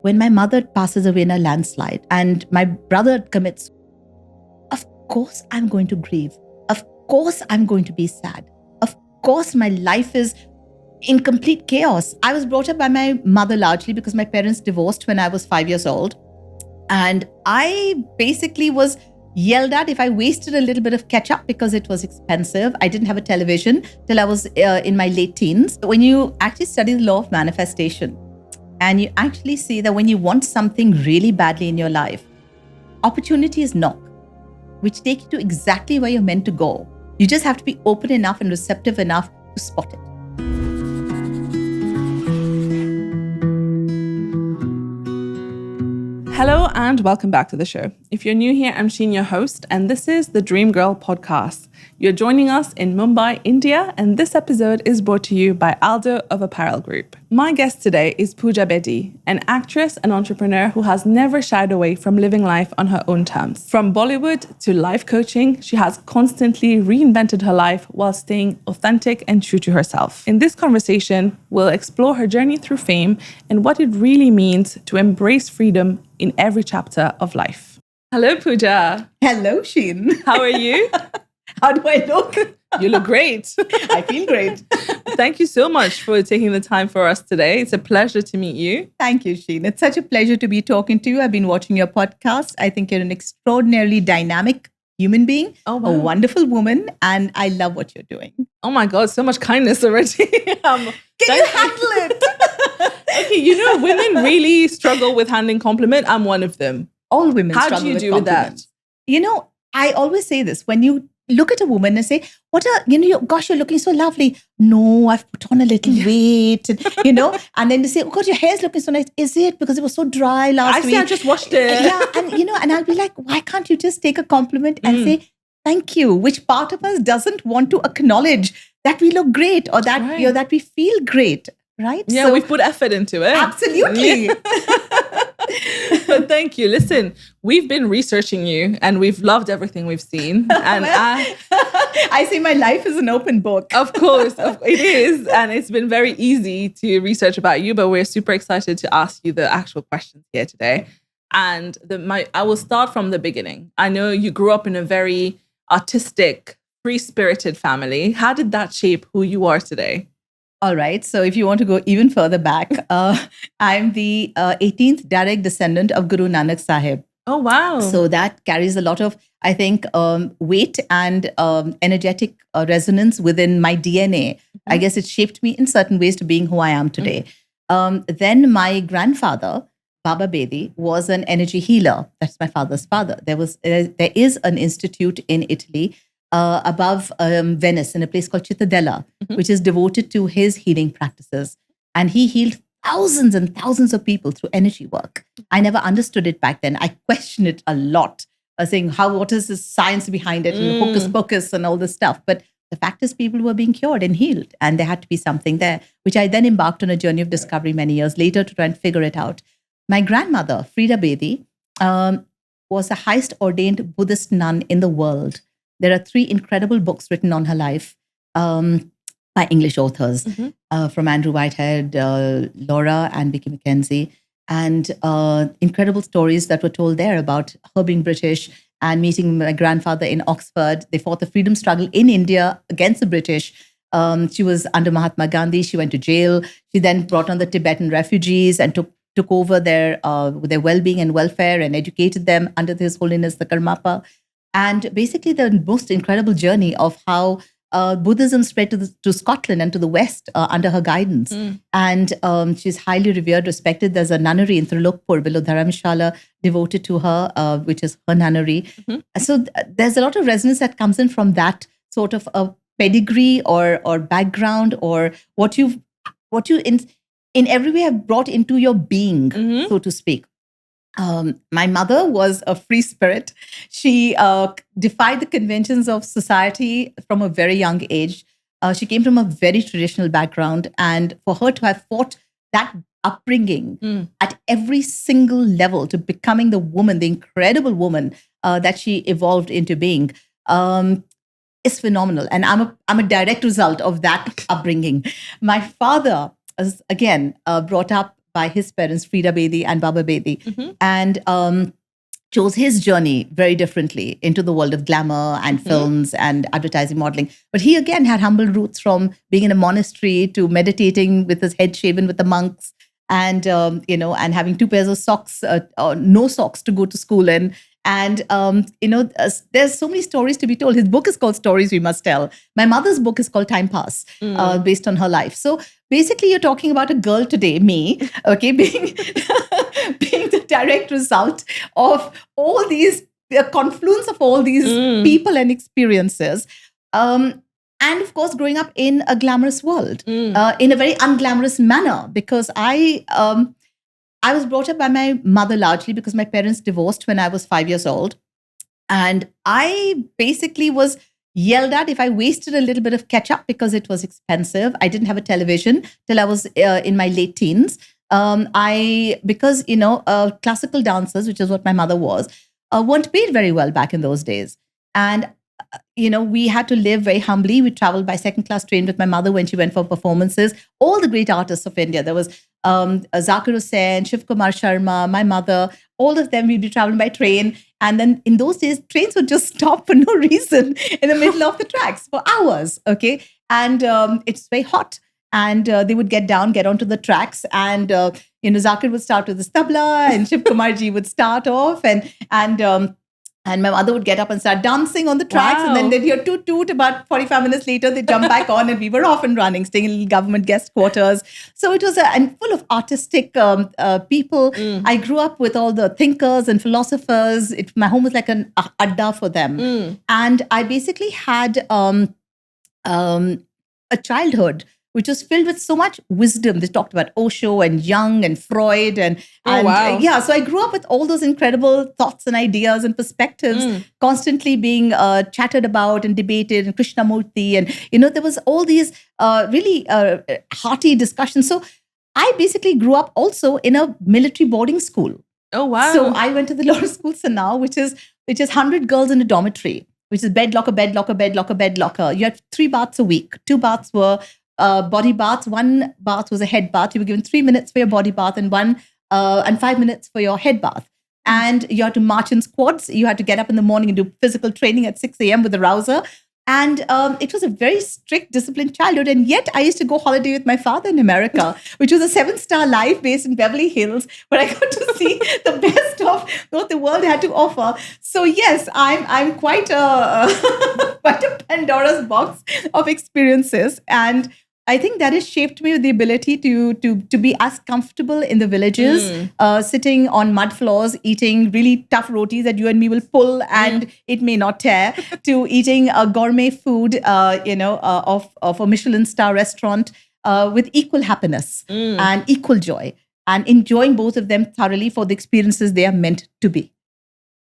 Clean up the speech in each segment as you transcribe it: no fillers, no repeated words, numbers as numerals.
When my mother passes away in a landslide and my brother commits, of course I'm going to grieve. Of course I'm going to be sad. Of course my life is in complete chaos. I was brought up by my mother largely because my parents divorced when I was 5 years old. And I basically was yelled at if I wasted a little bit of ketchup because it was expensive. I didn't have a television till I was in my late teens. When you actually study the law of manifestation, and you actually see that when you want something really badly in your life, opportunities knock, which take you to exactly where you're meant to go. You just have to be open enough and receptive enough to spot it. Hello and welcome back to the show. If you're new here, I'm Sheen, your host, and this is the Dream Girl podcast. You're joining us in Mumbai, India, and this episode is brought to you by ALDO of Apparel Group. My guest today is Pooja Bedi, an actress and entrepreneur who has never shied away from living life on her own terms. From Bollywood to life coaching, she has constantly reinvented her life while staying authentic and true to herself. In this conversation, we'll explore her journey through fame and what it really means to embrace freedom in every chapter of life. Hello, Pooja. Hello, Sheen. How are you? How do I look? You look great. I feel great. Thank you so much for taking the time for us today. It's a pleasure to meet you. Thank you, Sheen. It's such a pleasure to be talking to you. I've been watching your podcast. I think you're an extraordinarily dynamic human being, Oh, wow. a wonderful woman, and I love what you're doing. Oh my God, so much kindness already. Can you handle it? Okay, women really struggle with handling compliment. I'm one of them. All women How struggle do you with do with compliments. that? I always say this. When you look at a woman and say, gosh, you're looking so lovely. No, I've put on a little weight, and then they say, oh God, your hair's looking so nice. Is it? Because it was so dry last week. I just washed it. Yeah, and I'll be like, why can't you just take a compliment and say, thank you? Which part of us doesn't want to acknowledge that we look great or that, right. That we feel great, right? Yeah, So, we've put effort into it. absolutely. Yeah. But thank you. Listen, we've been researching you and we've loved everything we've seen. And I say my life is an open book. Of course, it is. And it's been very easy to research about you, but we're super excited to ask you the actual questions here today. And I will start from the beginning. I know you grew up in a very artistic, free-spirited family. How did that shape who you are today? All right. So if you want to go even further back, I'm the 18th direct descendant of Guru Nanak Sahib. Oh, wow. So that carries a lot of, I think, weight and energetic resonance within my DNA. I guess it shaped me in certain ways to being who I am today. Then my grandfather, Baba Bedi, was an energy healer. That's my father's father. There is an institute in Italy above Venice in a place called Cittadella, which is devoted to his healing practices. And he healed thousands and thousands of people through energy work. I never understood it back then. I questioned it a lot, saying, what is the science behind it? And hocus pocus and all this stuff. But the fact is people were being cured and healed. And there had to be something there, which I then embarked on a journey of discovery many years later to try and figure it out. My grandmother, Frida Bedi, was the highest ordained Buddhist nun in the world. There are 3 incredible books written on her life by English authors, from Andrew Whitehead, Laura, and Vicky Mackenzie, and incredible stories that were told there about her being British and meeting my grandfather in Oxford. They fought the freedom struggle in India against the British. She was under Mahatma Gandhi. She went to jail. She then brought on the Tibetan refugees and took over their well-being and welfare and educated them under His Holiness the Karmapa. And basically the most incredible journey of how Buddhism spread to Scotland and to the West under her guidance. And she's highly revered, respected. There's a nunnery in Trilokpur, below Dharamshala, devoted to her, which is her nunnery. So there's a lot of resonance that comes in from that sort of a pedigree or background, or what you in every way have brought into your being, so to speak. My mother was a free spirit. She defied the conventions of society from a very young age. She came from a very traditional background. And for her to have fought that upbringing at every single level to becoming the woman, the incredible woman that she evolved into being, is phenomenal. And I'm a direct result of that upbringing. My father was, again, brought up by his parents, Frida Bedi and Baba Bedi, Mm-hmm. and chose his journey very differently into the world of glamour and films and advertising modeling. But he again had humble roots from being in a monastery to meditating with his head shaven with the monks, and and having 2 pairs of socks, or no socks to go to school in. And there's so many stories to be told. His book is called Stories We Must Tell. My mother's book is called Time Pass, based on her life. So basically, you're talking about a girl today, me, okay, being being the direct result of all these confluence of all these people and experiences. And of course, growing up in a glamorous world, in a very unglamorous manner, because I was brought up by my mother largely because my parents divorced when I was 5 years old. And I basically was yelled at if I wasted a little bit of ketchup because it was expensive. I didn't have a television till I was in my late teens. Because classical dancers, which is what my mother was, weren't paid very well back in those days. And we had to live very humbly. We traveled by second-class train with my mother when she went for performances. All the great artists of India. There was Zakir Hussain, Shiv Kumar Sharma, my mother, all of them. We'd be traveling by train. And then in those days, trains would just stop for no reason in the middle of the tracks for hours, okay? And it's very hot. And they would get onto the tracks, and Zakir would start with the tabla, and Shiv Kumarji would start off, and my mother would get up and start dancing on the tracks. Wow. And then they'd hear toot toot. About 45 minutes later, they'd jump back on, and we were off and running, staying in government guest quarters. So it was and full of artistic people. I grew up with all the thinkers and philosophers. My home was like an adda for them. And I basically had a childhood which was filled with so much wisdom. They talked about Osho and Jung and Freud. And wow. So I grew up with all those incredible thoughts and ideas and perspectives constantly being chatted about and debated, and Krishnamurti. And, there was all these really hearty discussions. So I basically grew up also in a military boarding school. Oh, wow. So I went to the Law School Sanaa, which is 100 girls in a dormitory, which is bed locker, bed locker, bed locker, bed locker. You had 3 baths a week. 2 baths were body baths. 1 bath was a head bath. You were given 3 minutes for your body bath and 5 minutes for your head bath. And you had to march in squads. You had to get up in the morning and do physical training at 6 a.m. with a rouser. And it was a very strict, disciplined childhood. And yet I used to go holiday with my father in America, which was a 7-star life based in Beverly Hills, where I got to see the best of what the world had to offer. So yes, I'm quite quite a Pandora's box of experiences. And I think that has shaped me with the ability to be as comfortable in the villages, sitting on mud floors, eating really tough rotis that you and me will pull and it may not tear, to eating a gourmet food, of a Michelin star restaurant with equal happiness and equal joy, and enjoying both of them thoroughly for the experiences they are meant to be.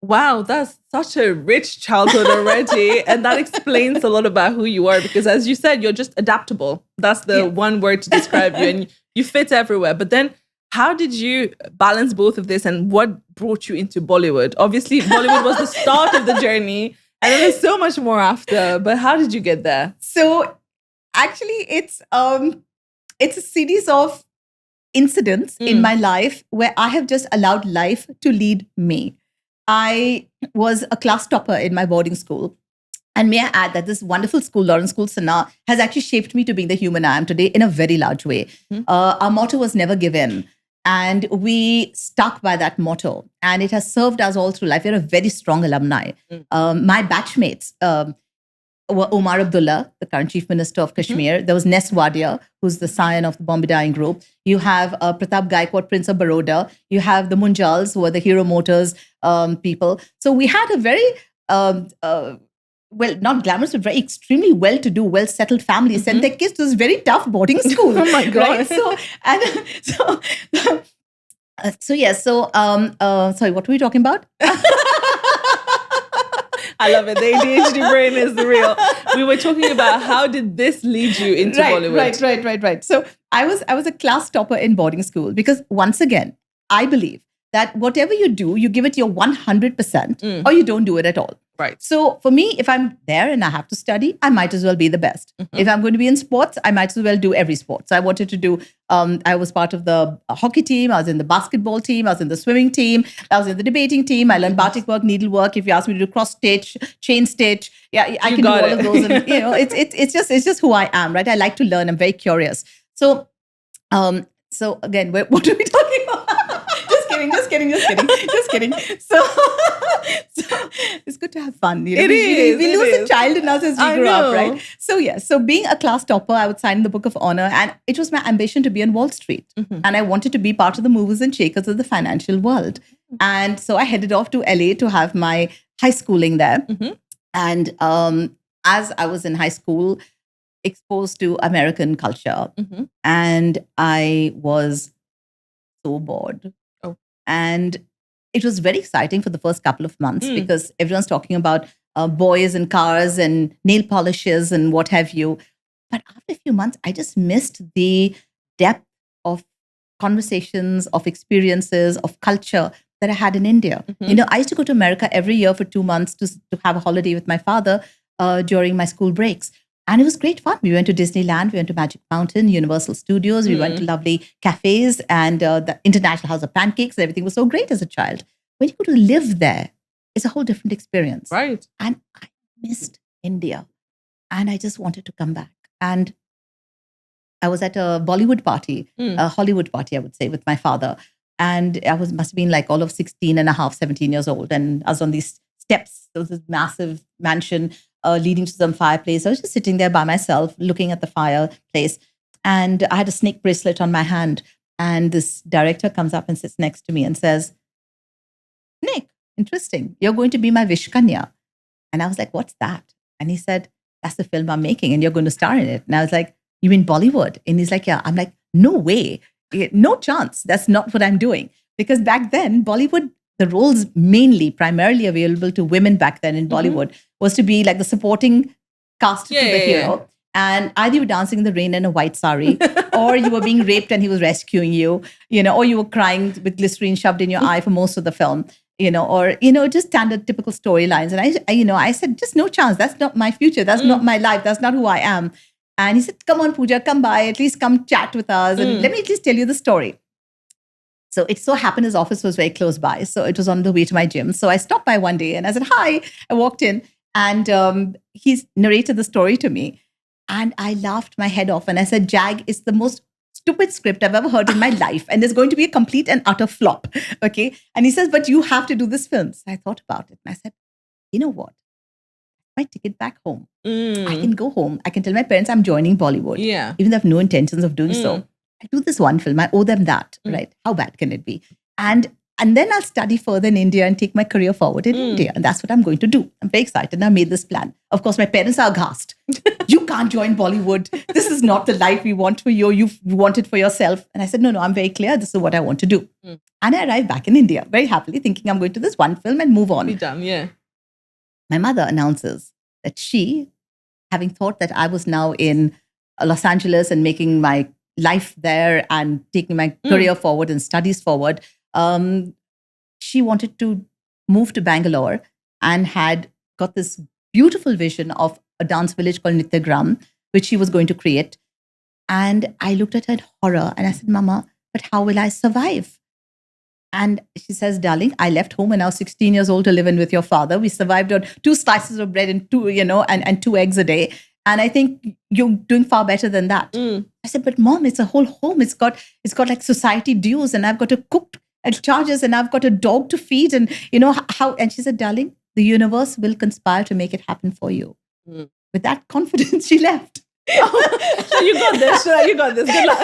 Wow, that's such a rich childhood already. And that explains a lot about who you are, because as you said, you're just adaptable. That's the one word to describe you, and you fit everywhere. But then how did you balance both of this, and what brought you into Bollywood? Obviously, Bollywood was the start of the journey, and then there's so much more after. But how did you get there? So actually, it's a series of incidents in my life where I have just allowed life to lead me. I was a class topper in my boarding school. And may I add that this wonderful school, Lawrence School Sanaa, has actually shaped me to being the human I am today in a very large way. Our motto was never give in. And we stuck by that motto. And it has served us all through life. We're a very strong alumni. My batchmates were Omar Abdullah, the current Chief Minister of Kashmir. There was Ness Wadia, who's the scion of the Bombay Dyeing Group. You have Pratap Gaikwad, Prince of Baroda. You have the Munjals, who are the Hero Motors people. So we had a very, not glamorous, but very extremely well-to-do, well-settled family. Sent their kids to this very tough boarding school. Oh my God. Right? Sorry, what were we talking about? I love it. The ADHD brain is real. We were talking about how did this lead you into Bollywood? Right. So I was a class topper in boarding school because, once again, I believe that whatever you do, you give it your 100% or you don't do it at all. Right. So for me, if I'm there and I have to study, I might as well be the best. If I'm going to be in sports, I might as well do every sport. So I wanted to do, I was part of the hockey team. I was in the basketball team. I was in the swimming team. I was in the debating team. I learned batik work, needlework. If you ask me to do cross stitch, chain stitch, yeah, I can do all of those. And, it's just who I am, right? I like to learn. I'm very curious. So, so again, what are we talking about? Just kidding. So it's good to have fun. You know? We lose a child in us as we grow up, right? So so being a class topper, I would sign the Book of Honor, and it was my ambition to be on Wall Street, and I wanted to be part of the movers and shakers of the financial world. And so I headed off to LA to have my high schooling there, and as I was in high school, exposed to American culture, and I was so bored. And it was very exciting for the first couple of months because everyone's talking about boys and cars and nail polishes and what have you. But after a few months, I just missed the depth of conversations, of experiences, of culture that I had in India. You know, I used to go to America every year for 2 months to have a holiday with my father during my school breaks. And it was great fun. We went to Disneyland, we went to Magic Mountain, Universal Studios, we went to lovely cafes and the International House of Pancakes. Everything was so great as a child. When you go to live there, it's a whole different experience. Right. And I missed India. And I just wanted to come back. And I was at a Bollywood party, a Hollywood party, I would say, with my father. And I must have been like all of 16 and a half, 17 years old. And I was on these steps. There was this massive mansion leading to some fireplace. I was just sitting there by myself, looking at the fireplace. And I had a snake bracelet on my hand. And this director comes up and sits next to me and says, "Nick, interesting. You're going to be my Vishkanya." And I was like, "What's that?" And he said, "That's the film I'm making and you're going to star in it." And I was like, "You mean Bollywood?" And he's like, "Yeah." I'm like, "No way. No chance. That's not what I'm doing." Because back then, Bollywood, the roles primarily available to women back then in Bollywood was to be like the supporting cast to the hero. And either you were dancing in the rain in a white sari, or you were being raped and he was rescuing you, or you were crying with glycerine shoved in your eye for most of the film, or, just standard typical storylines. And I said, just no chance. That's not my future. That's not my life. That's not who I am. And he said, "Come on, Pooja, come by, at least come chat with us. And let me at least tell you the story." So it so happened his office was very close by. So it was on the way to my gym. So I stopped by one day and I said, "Hi." I walked in and he's narrated the story to me. And I laughed my head off. And I said, "Jag, it's the most stupid script I've ever heard in my life. And there's going to be a complete and utter flop." Okay. And he says, "But you have to do this film." So I thought about it. And I said, "You know what? My ticket back home. I can go home. I can tell my parents I'm joining Bollywood. Yeah. Even though I have no intentions of doing so. I do this one film. I owe them that, right? How bad can it be? And then I'll study further in India and take my career forward in India. And that's what I'm going to do. I'm very excited. And I made this plan. Of course, my parents are aghast. "You can't join Bollywood. This is not the life we want for you. You want it for yourself." And I said, no, I'm very clear. This is what I want to do. And I arrived back in India very happily, thinking I'm going to this one film and move on. Be done, yeah. My mother announces that she, having thought that I was now in Los Angeles and making my life there and taking my career forward and studies forward, she wanted to move to Bangalore and had got this beautiful vision of a dance village called Nityagram, which she was going to create. And I looked at her in horror and I said, "Mama, but how will I survive?" And she says, "Darling, I left home when I was 16 years old to live in with your father. We survived on 2 slices of bread and 2 eggs a day. And I think you're doing far better than that." I said, "But Mom, it's a whole home. It's got like society dues, and I've got to cook at charges, and I've got a dog to feed, and how." And she said, "Darling, the universe will conspire to make it happen for you." With that confidence, she left. You got this. You got this. Good luck.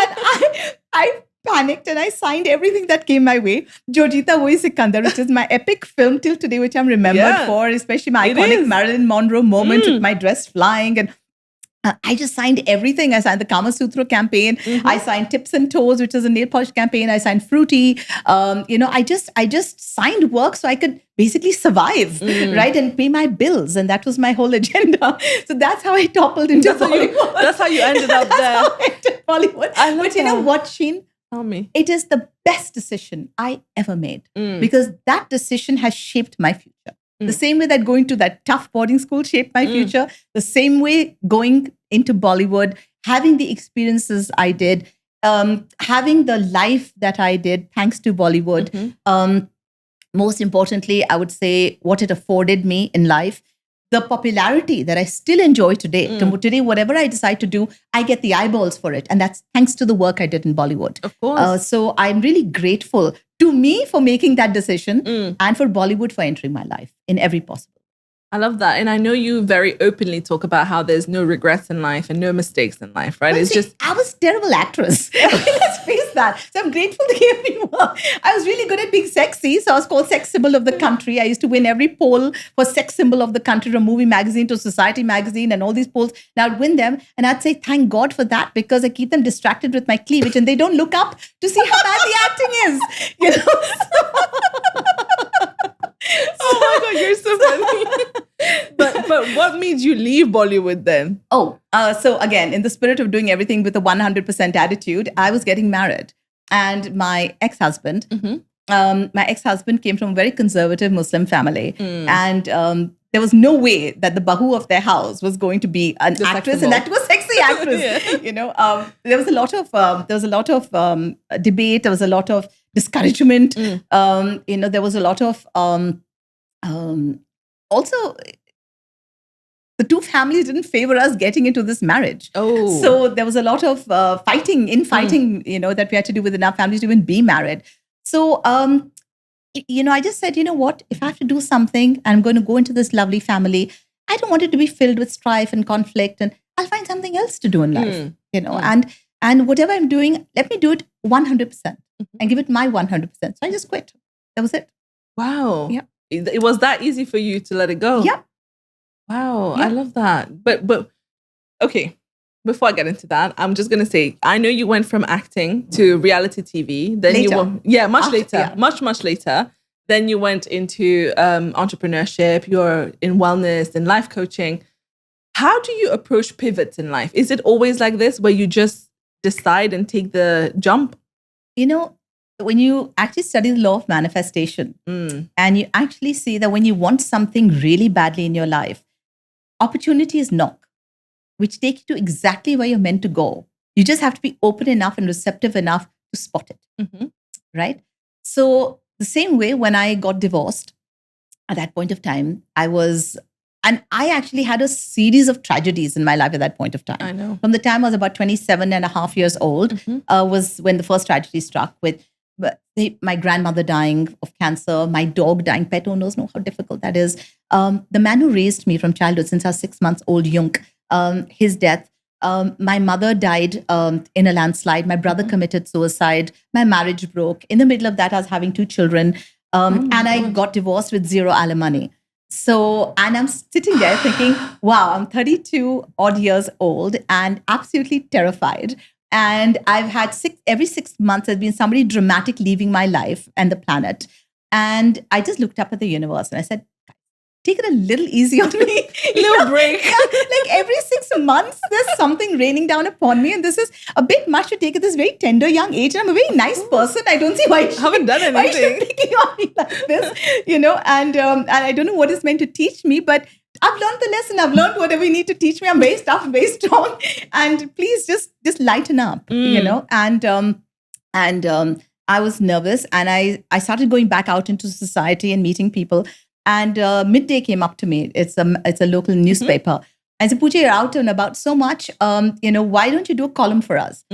And I panicked and I signed everything that came my way. Jo Jeeta Wohi Sikandar, which is my epic film till today, which I'm remembered for, especially my iconic Marilyn Monroe moment with my dress flying. And I just signed everything. I signed the Kama Sutra campaign. I signed Tips and Toes, which is a nail polish campaign. I signed Fruity. I just signed work so I could basically survive, right? And pay my bills. And that was my whole agenda. So that's how I toppled into Bollywood. That's how you ended up there. That's how I entered Bollywood. But you know what, Sheen? Tell me. It is the best decision I ever made because that decision has shaped my future. The same way that going to that tough boarding school shaped my future, the same way going into Bollywood, having the experiences I did, having the life that I did thanks to Bollywood. Most importantly, I would say what it afforded me in life, the popularity that I still enjoy today. Today, whatever I decide to do, I get the eyeballs for it. And that's thanks to the work I did in Bollywood. Of course. So I'm really grateful to me for making that decision and for Bollywood for entering my life in every possible. I love that. And I know you very openly talk about how there's no regrets in life and no mistakes in life, right? Well, I was a terrible actress. Let's face that. So I'm grateful to give me work. I was really good at being sexy. So I was called sex symbol of the country. I used to win every poll for sex symbol of the country, from Movie Magazine to Society Magazine and all these polls. And I'd win them. And I'd say, thank God for that, because I keep them distracted with my cleavage and they don't look up to see how bad the acting is. You know? Oh my God, you're so funny. But what made you leave Bollywood then? So again, in the spirit of doing everything with a 100% attitude, I was getting married. And my ex-husband came from a very conservative Muslim family. And there was no way that the bahu of their house was going to be an actress, and that was sexy actress. Yeah. You know, there was a lot of debate. There was a lot of discouragement. There was a lot of also, the two families didn't favor us getting into this marriage. So there was a lot of fighting, that we had to do within our families to even be married. So, I just said, you know what, if I have to do something, I'm going to go into this lovely family, I don't want it to be filled with strife and conflict, and I'll find something else to do in life, and whatever I'm doing, let me do it 100% and give it my 100%. So I just quit. That was it. Wow. Yeah. It was that easy for you to let it go? Yeah. Wow. Yeah. I love that. But okay, before I get into that, I'm just going to say, I know you went from acting to reality TV. Then much later. Then you went into entrepreneurship. You're in wellness and life coaching. How do you approach pivots in life? Is it always like this, where you just decide and take the jump? When you actually study the law of manifestation, and you actually see that when you want something really badly in your life, opportunities knock, which take you to exactly where you're meant to go. You just have to be open enough and receptive enough to spot it. Right? So the same way, when I got divorced, at that point of time, I actually had a series of tragedies in my life at that point of time. I know. From the time I was about 27 and a half years old, was when the first tragedy struck, with my grandmother dying of cancer, my dog dying. Pet owners know how difficult that is. The man who raised me from childhood, since I was 6 months old, Yunk, his death. My mother died in a landslide. My brother committed suicide. My marriage broke. In the middle of that, I was having 2 children. And I got divorced with 0 alimony. So, and I'm sitting there thinking, wow, I'm 32 odd years old and absolutely terrified. And I've had every 6 months, there's been somebody dramatic leaving my life and the planet. And I just looked up at the universe and I said, take it a little easy on me. Little break. Like every 6 months, there's something raining down upon me. And this is a bit much to take at this very tender young age. And I'm a very nice person. I don't see why you haven't done anything. Why you should picking on me like this, and I don't know what it's meant to teach me, but I've learned the lesson. I've learned whatever you need to teach me. I'm very tough, very strong. And please just lighten up, And I was nervous, and I started going back out into society and meeting people. And Midday came up to me. It's a local newspaper. I said, Pooja, you're out and about so much. Why don't you do a column for us?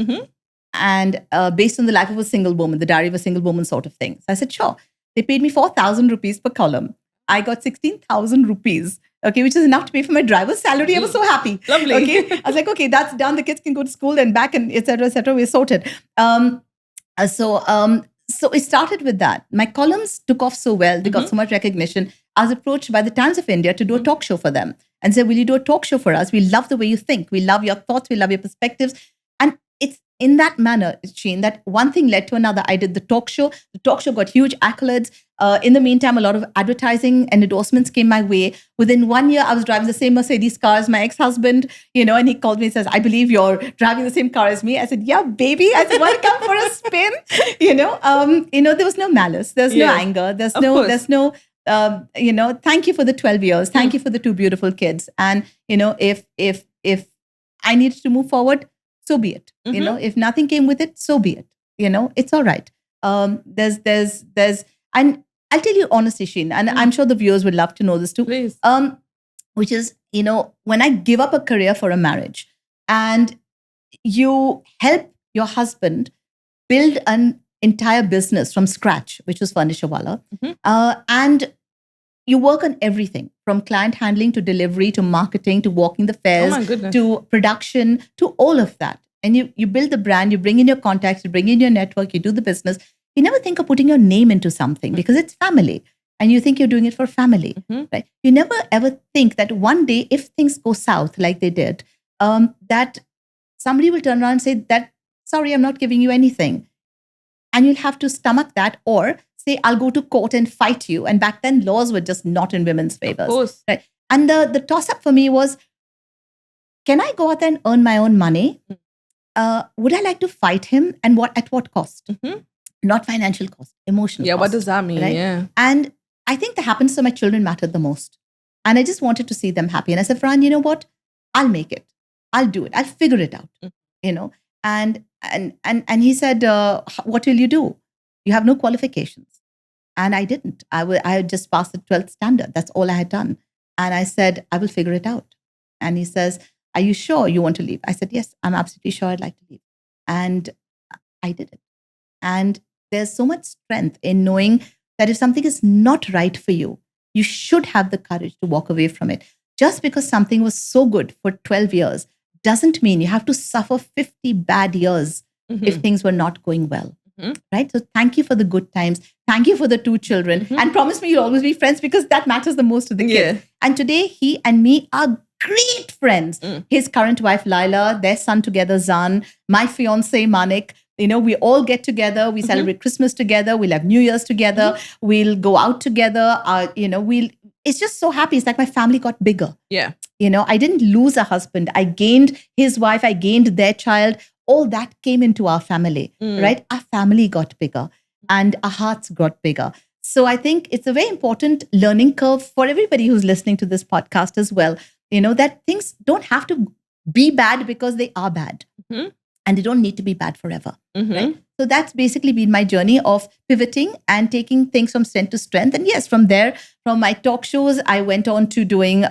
And based on the life of a single woman, the diary of a single woman sort of thing. So I said, sure. They paid me 4,000 rupees per column. I got 16,000 rupees. Okay, which is enough to pay for my driver's salary. I was so happy. Lovely. Okay, I was like, okay, that's done. The kids can go to school and back, and et cetera, we're sorted. So it started with that. My columns took off so well. They got so much recognition. I was approached by the Times of India to do a talk show for them and said, will you do a talk show for us? We love the way you think. We love your thoughts. We love your perspectives. And it's in that manner, Sheen, that one thing led to another. I did the talk show. The talk show got huge accolades. In the meantime, a lot of advertising and endorsements came my way. Within 1 year, I was driving the same Mercedes car as my ex-husband, and he called me and says, I believe you're driving the same car as me. I said, yeah, baby. I said, want to come for a spin? There was no malice. There's no anger. There's no thank you for the 12 years. Thank you for the two beautiful kids. And, if I needed to move forward, so be it. If nothing came with it, so be it. It's all right. And I'll tell you honestly, Sheen, and I'm sure the viewers would love to know this too. Please. Which is, when I give up a career for a marriage and you help your husband build an entire business from scratch, which was Furniture Wala, and you work on everything from client handling to delivery to marketing to walking the fairs to production to all of that. And you build the brand, you bring in your contacts, you bring in your network, you do the business. You never think of putting your name into something because it's family. And you think you're doing it for family, right? You never ever think that one day, if things go south like they did, that somebody will turn around and say that, sorry, I'm not giving you anything. And you'll have to stomach that or say, I'll go to court and fight you. And back then, laws were just not in women's favors. Of course. Right? And the toss-up for me was, can I go out there and earn my own money? Would I like to fight him? And at what cost? Not financial cost, emotional cost. What does that mean? Right? Yeah. And I think that happened so my children mattered the most. And I just wanted to see them happy. And I said, Farhan, you know what? I'll make it. I'll do it. I'll figure it out. And he said, what will you do? You have no qualifications. And I didn't. I had just passed the 12th standard. That's all I had done. And I said, I will figure it out. And he says, are you sure you want to leave? I said, yes, I'm absolutely sure I'd like to leave. And I did it. And there's so much strength in knowing that if something is not right for you, you should have the courage to walk away from it. Just because something was so good for 12 years doesn't mean you have to suffer 50 bad years if things were not going well. Right? So thank you for the good times. Thank you for the two children. And promise me you'll always be friends because that matters the most to the kids. And today, he and me are great friends. His current wife, Laila, their son together, Zan, my fiance, Manik. We all get together. We celebrate Christmas together. We'll have New Year's together. We'll go out together. It's just so happy. It's like my family got bigger. Yeah. I didn't lose a husband. I gained his wife. I gained their child. All that came into our family, right? Our family got bigger and our hearts got bigger. So I think it's a very important learning curve for everybody who's listening to this podcast as well. That things don't have to be bad because they are bad. And they don't need to be bad forever. Right? So that's basically been my journey of pivoting and taking things from strength to strength. And yes, from there, from my talk shows, I went on to doing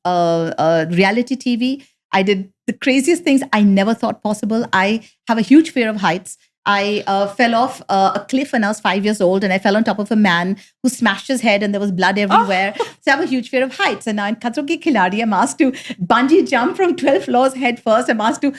reality TV. I did the craziest things I never thought possible. I have a huge fear of heights. I fell off a cliff when I was 5 years old and I fell on top of a man who smashed his head and there was blood everywhere. So I have a huge fear of heights. And now in Khatron Ke Khiladi, I'm asked to bungee jump from 12 floors head first. I'm asked to,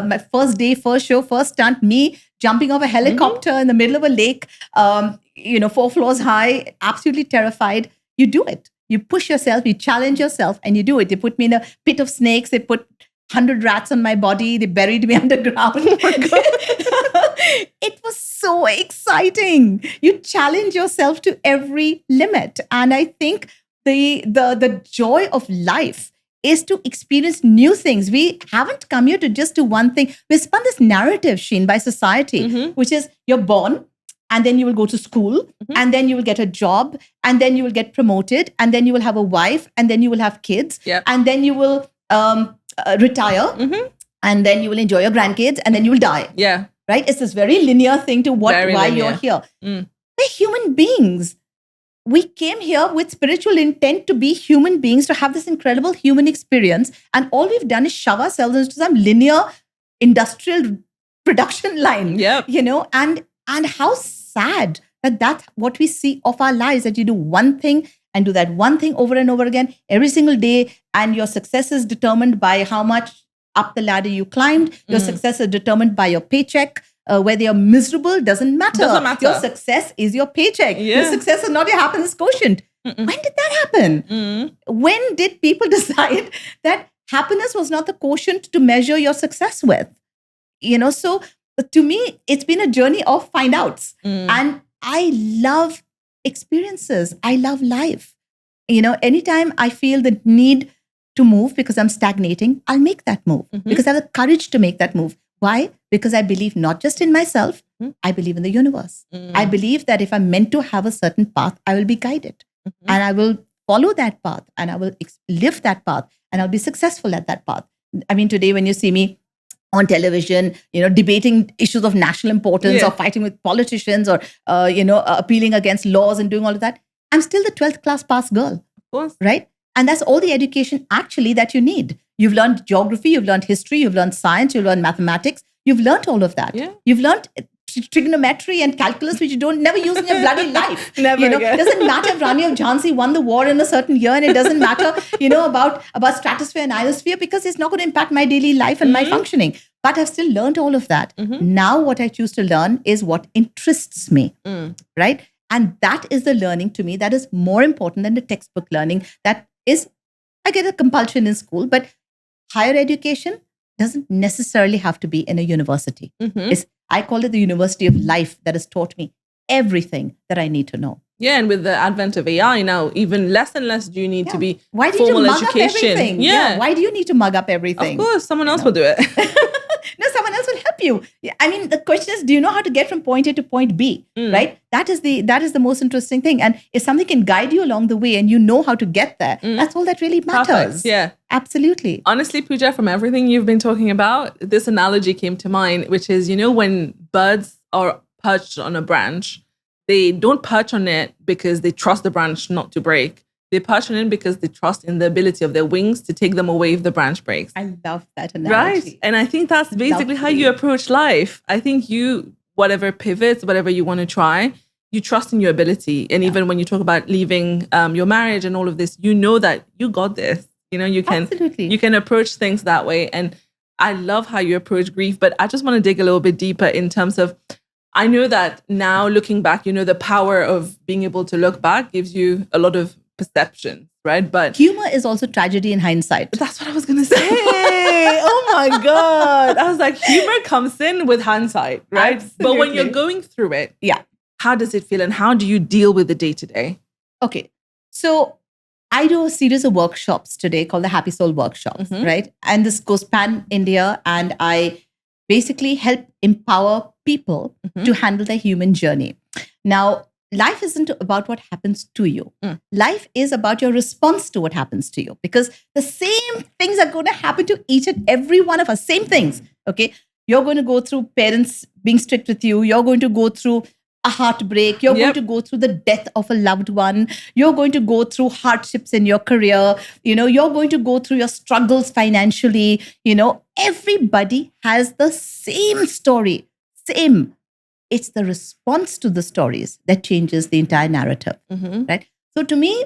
my first day, first show, first stunt, me jumping off a helicopter in the middle of a lake, 4 floors high, absolutely terrified. You do it. You push yourself, you challenge yourself and you do it. They put me in a pit of snakes. They put 100 rats on my body. They buried me underground. Oh my God. It was so exciting. You challenge yourself to every limit. And I think the joy of life is to experience new things. We haven't come here to just do one thing. We spun this narrative, Sheen, by society, which is you're born and then you will go to school and then you will get a job and then you will get promoted and then you will have a wife and then you will have kids and then you will retire and then you will enjoy your grandkids and then you will die. Yeah. Right? It's this very linear thing to why you're here. We're human beings. We came here with spiritual intent to be human beings, to have this incredible human experience. And all we've done is shove ourselves into some linear industrial production line. And how sad that that's what we see of our lives, that you do one thing and do that one thing over and over again every single day. And your success is determined by how much up the ladder you climbed. Your success is determined by your paycheck. Whether you're miserable doesn't matter. Your success is your paycheck. Your success is not your happiness quotient. When did that happen? When did people decide that happiness was not the quotient to measure your success with? So to me, it's been a journey of find outs. And I love experiences. I love life. Anytime I feel the need to move because I'm stagnating, I'll make that move because I have the courage to make that move. Why? Because I believe not just in myself, I believe in the universe. I believe that if I'm meant to have a certain path, I will be guided. and I will follow that path, and I will live that path, and I'll be successful at that path. I mean, today when you see me on television, debating issues of national importance or fighting with politicians or, appealing against laws and doing all of that, I'm still the 12th class pass girl, Of course. right? And that's all the education actually that you need. You've learned geography, you've learned history, you've learned science, you've learned mathematics, you've learned all of that. Yeah. You've learned trigonometry and calculus, which you don't never use in your bloody life. Never again. It doesn't matter if Rani of Jhansi won the war in a certain year, and it doesn't matter, about stratosphere and ionosphere, because it's not going to impact my daily life and my functioning. But I've still learned all of that. Now what I choose to learn is what interests me, right? And that is the learning to me that is more important than the textbook learning. That is, I get a compulsion in school, but higher education doesn't necessarily have to be in a university. I call it the university of life that has taught me everything that I need to know. Yeah, and with the advent of AI now, even less and less do you need to be Why do formal you mug education. up everything? Yeah. Why do you need to mug up everything? Of course, someone else will do it. No, someone else will help you. I mean, the question is, do you know how to get from point A to point B? Right? That is the most interesting thing. And if something can guide you along the way and you know how to get there, that's all that really matters. Perfect. Yeah. Absolutely. Honestly, Pooja, from everything you've been talking about, this analogy came to mind, which is, when birds are perched on a branch, they don't perch on it because they trust the branch not to break. They perch on it because they trust in the ability of their wings to take them away if the branch breaks. I love that analogy. Right. And I think that's basically how you approach life. I think whatever pivots, whatever you want to try, you trust in your ability. And even when you talk about leaving your marriage and all of this, you know that you got this. You can approach things that way. And I love how you approach grief, but I just want to dig a little bit deeper in terms of, I know that now looking back, the power of being able to look back gives you a lot of perception, right? But humor is also tragedy in hindsight. That's what I was going to say. Oh my God. I was like, humor comes in with hindsight, right? Absolutely. But when you're going through it, how does it feel and how do you deal with the day to day? Okay. So I do a series of workshops today called the Happy Soul Workshops, right? And this goes pan-India, and I basically help empower people to handle their human journey. Now, life isn't about what happens to you. Life is about your response to what happens to you, because the same things are going to happen to each and every one of us. Same things, okay? You're going to go through parents being strict with you. You're going to go through a heartbreak. You're going to go through the death of a loved one. You're going to go through hardships in your career. You're going to go through your struggles financially. Everybody has the same story. Same. It's the response to the stories that changes the entire narrative, right? So to me,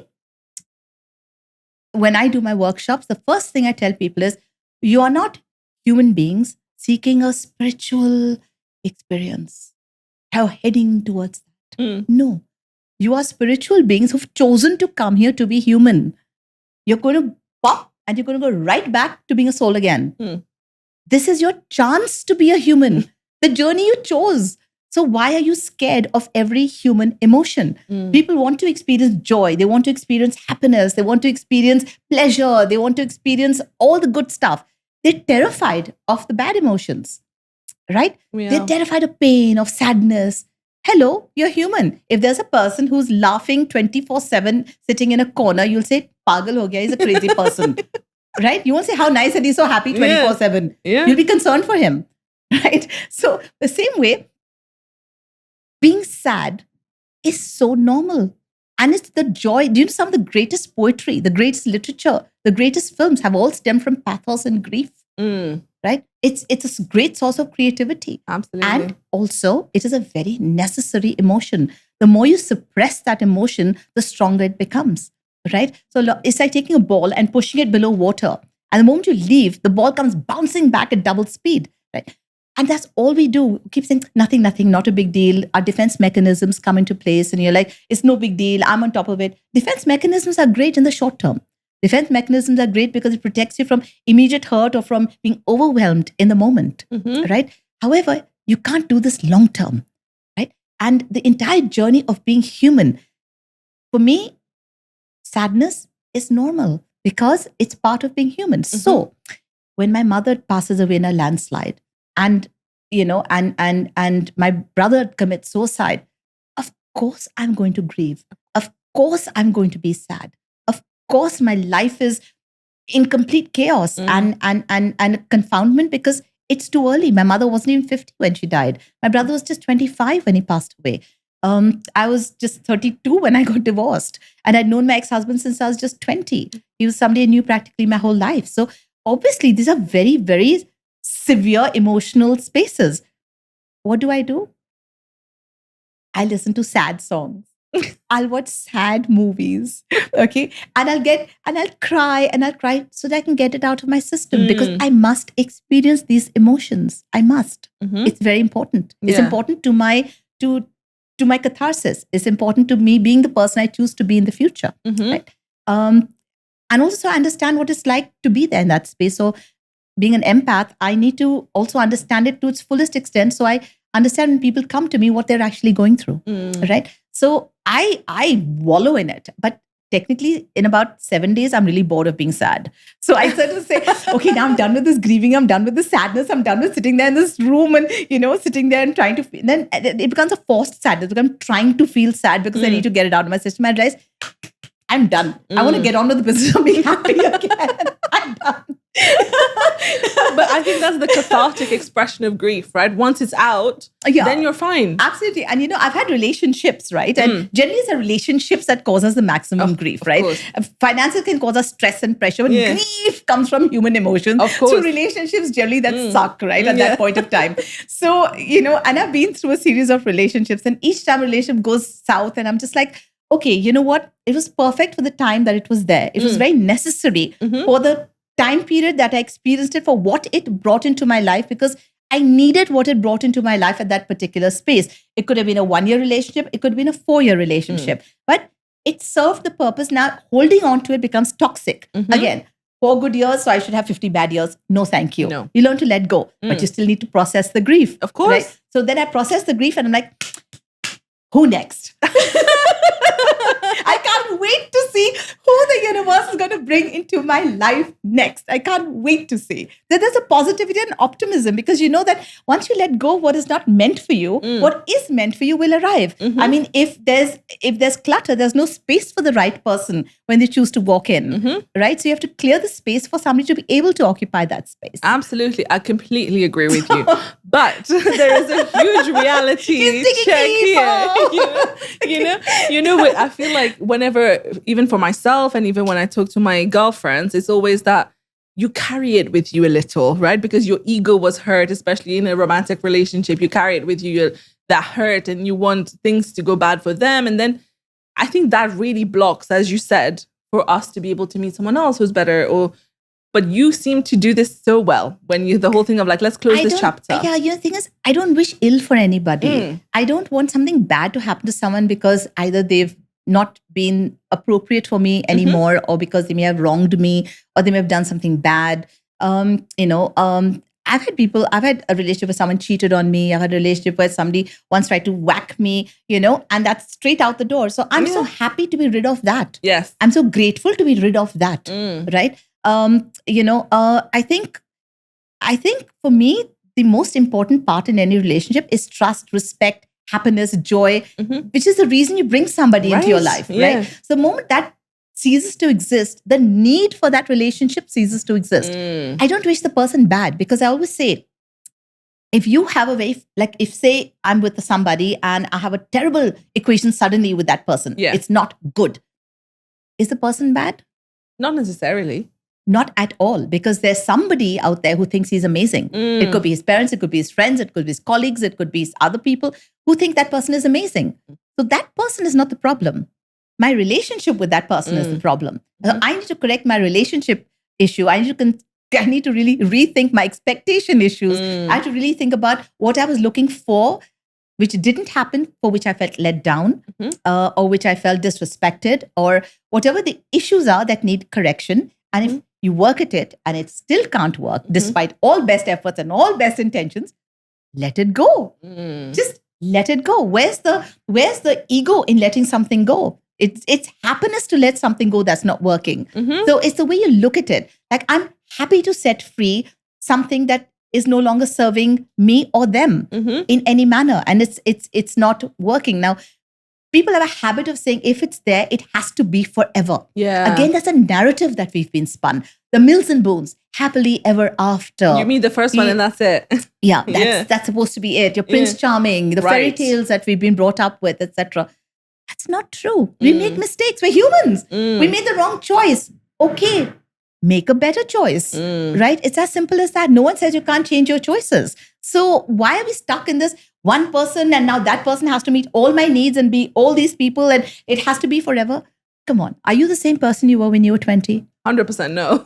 when I do my workshops, the first thing I tell people is, you are not human beings seeking a spiritual experience, are heading towards that. No, you are spiritual beings who've chosen to come here to be human. You're going to pop and you're going to go right back to being a soul again. This is your chance to be a human, the journey you chose. So why are you scared of every human emotion? People want to experience joy. They want to experience happiness. They want to experience pleasure. They want to experience all the good stuff. They're terrified of the bad emotions, right? Yeah. They're terrified of pain, of sadness. Hello, you're human. If there's a person who's laughing 24/7, sitting in a corner, you'll say, Pagal ho gaya, he's a crazy person, right? You won't say how nice that he's so happy 24/7. You'll be concerned for him, right? So the same way, being sad is so normal. And it's the joy. Do you know some of the greatest poetry, the greatest literature, the greatest films have all stemmed from pathos and grief, right? It's a great source of creativity. Absolutely. And also, it is a very necessary emotion. The more you suppress that emotion, the stronger it becomes, right? So it's like taking a ball and pushing it below water. And the moment you leave, the ball comes bouncing back at double speed, right? And that's all we do. We keep saying, nothing, not a big deal. Our defense mechanisms come into place and you're like, it's no big deal. I'm on top of it. Defense mechanisms are great in the short term. Defense mechanisms are great because it protects you from immediate hurt or from being overwhelmed in the moment, right? However, you can't do this long term, right? And the entire journey of being human, for me, sadness is normal because it's part of being human. So when my mother passes away in a landslide, and and my brother commits suicide, of course I'm going to grieve. Of course I'm going to be sad. Of course my life is in complete chaos and confoundment because it's too early. My mother wasn't even 50 when she died. My brother was just 25 when he passed away. I was just 32 when I got divorced. And I'd known my ex-husband since I was just 20. He was somebody I knew practically my whole life. So obviously, these are very, very severe emotional spaces. What do? I listen to sad songs. I'll watch sad movies. Okay. And I'll cry so that I can get it out of my system because I must experience these emotions. I must. It's very important. It's important to my catharsis. It's important to me being the person I choose to be in the future. Right. And also understand what it's like to be there in that space. So being an empath, I need to also understand it to its fullest extent. So I understand when people come to me, what they're actually going through. Right. So I wallow in it. But technically, in about 7 days, I'm really bored of being sad. So I sort of say, okay, now I'm done with this grieving. I'm done with the sadness. I'm done with sitting there in this room and, sitting there and trying to feel. Then it becomes a forced sadness because I'm trying to feel sad because I need to get it out of my system. I realize I'm done. I want to get on with the business of being happy again. I'm done. But I think that's the cathartic expression of grief, right? Once it's out, then you're fine. Absolutely. And I've had relationships, right? And generally it's the relationships that cause us the maximum grief, right? Finances can cause us stress and pressure, but grief comes from human emotions. Of course. So relationships generally that suck, right? At that point of time. So, and I've been through a series of relationships and each time a relationship goes south and I'm just like, okay, you know what? It was perfect for the time that it was there. It was very necessary for the time period that I experienced it, for what it brought into my life, because I needed what it brought into my life at that particular space. It could have been a 1-year relationship. It could have been a 4-year relationship. But it served the purpose. Now, holding on to it becomes toxic. Again, 4 good years, so I should have 50 bad years. No, thank you. No. You learn to let go, but you still need to process the grief. Of course. Right? So then I process the grief and I'm like, who next? I can't wait to see who the universe is going to bring into my life next. I can't wait to see that there's a positivity and optimism because you know that once you let go of what is not meant for you, what is meant for you will arrive. I mean, if there's clutter, there's no space for the right person when they choose to walk in, right? So you have to clear the space for somebody to be able to occupy that space. Absolutely. I completely agree with you. But there is a huge reality check here. I feel like whenever, even for myself and even when I talk to my girlfriends, it's always that you carry it with you a little, right? Because your ego was hurt, especially in a romantic relationship. You carry it with you, that hurt, and you want things to go bad for them. And then I think that really blocks, as you said, for us to be able to meet someone else who's better. But you seem to do this so well when the whole thing of like, let's close this chapter. Yeah, the thing is, I don't wish ill for anybody. I don't want something bad to happen to someone because either they've not been appropriate for me anymore or because they may have wronged me or they may have done something bad. I've had a relationship where someone cheated on me. I've had a relationship where somebody once tried to whack me, and that's straight out the door. So I'm so happy to be rid of that. Yes. I'm so grateful to be rid of that. Right. I think for me, the most important part in any relationship is trust, respect, happiness, joy, which is the reason you bring somebody into your life, right? So the moment that ceases to exist, the need for that relationship ceases to exist. I don't wish the person bad because I always say, if you have if say I'm with somebody and I have a terrible equation suddenly with that person, it's not good. Is the person bad? Not necessarily. Not at all, because there's somebody out there who thinks he's amazing. It could be his parents, it could be his friends, it could be his colleagues, it could be other people who think that person is amazing. So that person is not the problem. My relationship with that person is the problem. So I need to correct my relationship issue. I need to really rethink my expectation issues. I have to really think about what I was looking for, which didn't happen, for which I felt let down, or which I felt disrespected, or whatever the issues are that need correction. And if you work at it and it still can't work, despite all best efforts and all best intentions, let it go. Just let it go. Where's the ego in letting something go? It's happiness to let something go that's not working. So it's the way you look at it. Like, I'm happy to set free something that is no longer serving me or them in any manner, and it's not working. Now, People have a habit of saying, if it's there, it has to be forever. Yeah. Again, that's a narrative that we've been spun. The Mills and Bones, happily ever after. You mean the first one and that's it. Yeah, Yeah. that's supposed to be it. Your Prince Charming, the fairy Right. tales that we've been brought up with, etc. That's not true. We make mistakes. We're humans. We made the wrong choice. Okay, make a better choice, right? It's as simple as that. No one says you can't change your choices. So why are we stuck in this one person and now that person has to meet all my needs and be all these people and it has to be forever? Come on. Are you the same person you were when you were 20? 100% no.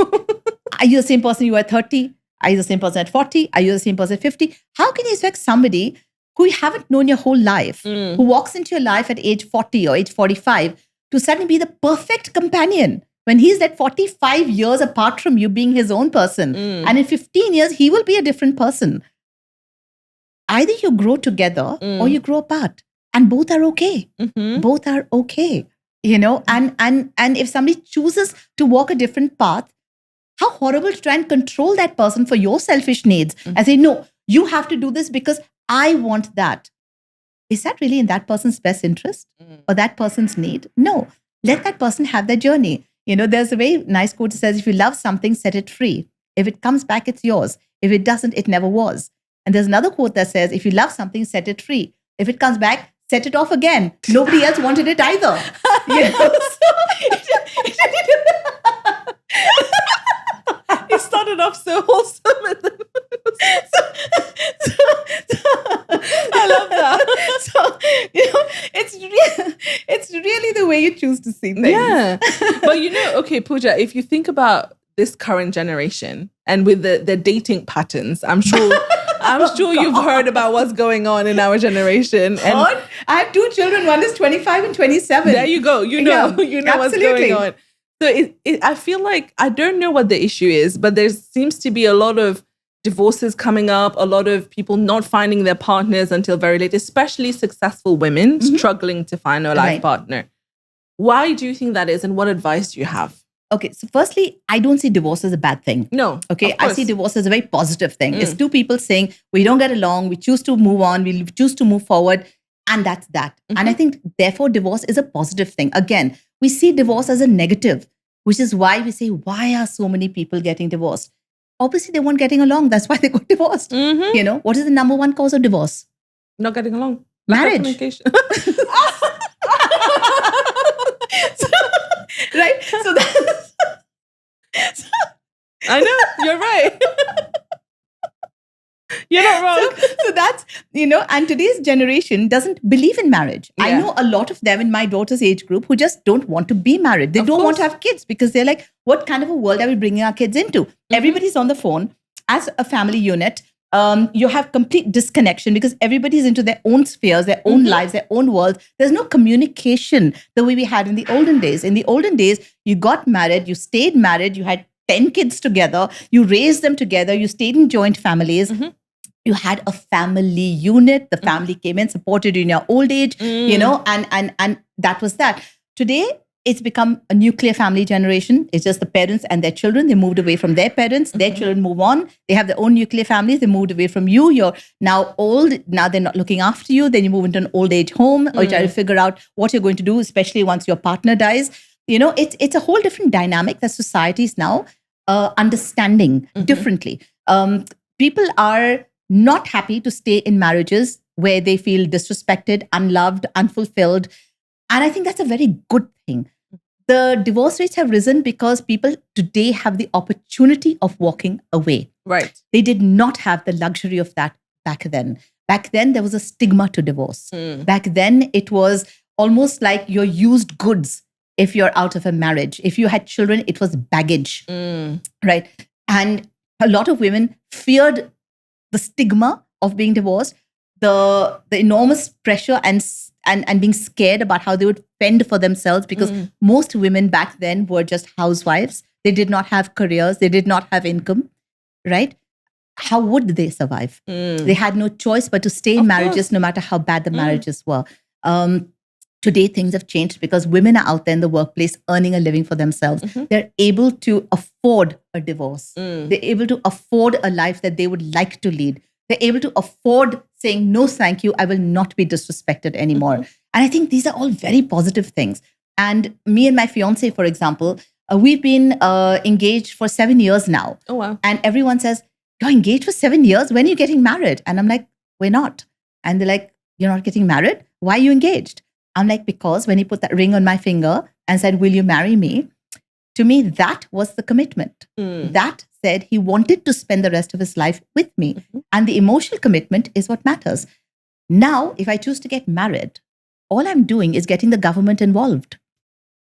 Are you the same person you were at 30? Are you the same person at 40? Are you the same person at 50? How can you expect somebody who you haven't known your whole life, who walks into your life at age 40 or age 45 to suddenly be the perfect companion when he's at 45 years apart from you being his own person? And in 15 years, he will be a different person. Either you grow together or you grow apart. And both are okay. Both are okay. You know, and if somebody chooses to walk a different path, how horrible to try and control that person for your selfish needs and say, no, you have to do this because I want that. Is that really in that person's best interest or that person's need? No, let that person have their journey. You know, there's a very nice quote that says, if you love something, set it free. If it comes back, it's yours. If it doesn't, it never was. And there's another quote that says, if you love something, set it free. If it comes back, set it off again. Nobody else wanted it either. You know? It started off so wholesome. And then I love that. So, you know, it's really the way you choose to see things. Yeah. But you know, okay, Pooja, if you think about this current generation and with the dating patterns, I'm sure you've heard about what's going on in our generation. And I have two children. One is 25 and 27. there you go. You know what's going on. So I feel like, I don't know what the issue is, but there seems to be a lot of divorces coming up, a lot of people not finding their partners until very late, especially successful women struggling to find a life partner. Why do you think that is? And what advice do you have? Okay, so firstly, I don't see divorce as a bad thing. No. Okay, I see divorce as a very positive thing. It's two people saying, we don't get along, we choose to move on, we choose to move forward, and that's that. And I think, therefore, divorce is a positive thing. Again, we see divorce as a negative, which is why we say, why are so many people getting divorced? Obviously, they weren't getting along. That's why they got divorced. You know, what is the number one cause of divorce? Not getting along. Marriage. Communication. Right? So that's... I know, you're right. You're not wrong. So that's, you know, and today's generation doesn't believe in marriage. I know a lot of them in my daughter's age group who just don't want to be married. They don't want to have kids because they're like, what kind of a world are we bringing our kids into? Everybody's on the phone as a family unit. You have complete disconnection because everybody's into their own spheres, their own lives, their own world. There's no communication the way we had in the olden days. In the olden days, you got married, you stayed married, you had 10 kids together, you raised them together, you stayed in joint families. You had a family unit. The family came in, supported you in your old age, you know, and that was that. Today, it's become a nuclear family generation. It's just the parents and their children. They moved away from their parents. Their children move on. They have their own nuclear families. They moved away from you. You're now old. Now they're not looking after you. Then you move into an old age home or you try to figure out what you're going to do, especially once your partner dies. You know, it's a whole different dynamic that society is now understanding differently. People are not happy to stay in marriages where they feel disrespected, unloved, unfulfilled. And I think that's a very good thing. The divorce rates have risen because people today have the opportunity of walking away. Right. They did not have the luxury of that back then. Back then, there was a stigma to divorce. Back then, it was almost like you're used goods if you're out of a marriage. If you had children, it was baggage. Right. And a lot of women feared the stigma of being divorced, the enormous pressure and being scared about how they would fend for themselves because most women back then were just housewives. They did not have careers. They did not have income, right? How would they survive? They had no choice but to stay in marriages no matter how bad the marriages were. Today, things have changed because women are out there in the workplace earning a living for themselves. They're able to afford a divorce. They're able to afford a life that they would like to lead. They're able to afford saying, no, thank you, I will not be disrespected anymore. And I think these are all very positive things. And me and my fiance, for example, we've been engaged for 7 years now. Oh, wow. And everyone says, you're engaged for 7 years? When are you getting married? And I'm like, we're not. And they're like, you're not getting married? Why are you engaged? I'm like, because when he put that ring on my finger and said, will you marry me? To me, that was the commitment. That said he wanted to spend the rest of his life with me. And the emotional commitment is what matters. Now, if I choose to get married, all I'm doing is getting the government involved.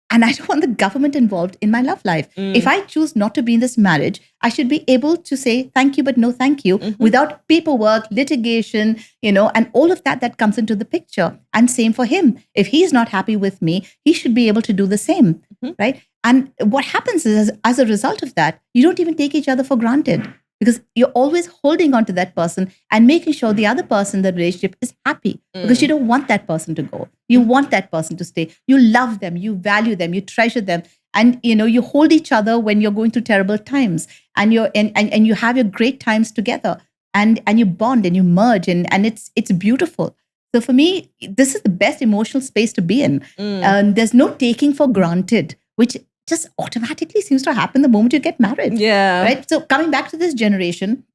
And I don't want the government involved in my love life. If I choose not to be in this marriage, I should be able to say thank you, but no thank you, without paperwork, litigation, and all of that comes into the picture. And same for him. If he's not happy with me, he should be able to do the same, right? And what happens is, as a result of that, you don't even take each other for granted, because you're always holding on to that person and making sure the other person in the relationship is happy, because you don't want that person to go. You want that person to stay. You love them, you value them, you treasure them. And, you hold each other when you're going through terrible times, and you have your great times together, and you bond and you merge, and it's beautiful. So for me, this is the best emotional space to be in. There's no taking for granted, which just automatically seems to happen the moment you get married. Yeah. Right. So coming back to this generation,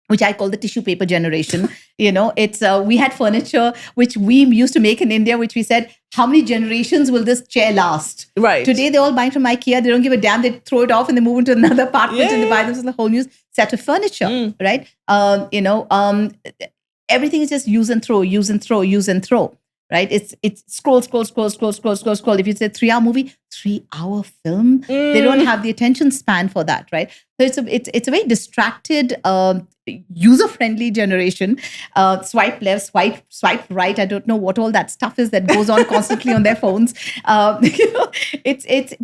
which I call the tissue paper generation, it's we had furniture which we used to make in India, which we said, how many generations will this chair last? Right. Today they're all buying from IKEA. They don't give a damn. They throw it off and they move into another apartment and they buy themselves a whole new set of furniture. Right. Everything is just use and throw, use and throw, use and throw. Right? It's scroll. If you say 3-hour movie, 3-hour film, they don't have the attention span for that, right? So it's a very distracted, user-friendly generation. Swipe left, swipe right. I don't know what all that stuff is that goes on constantly on their phones. But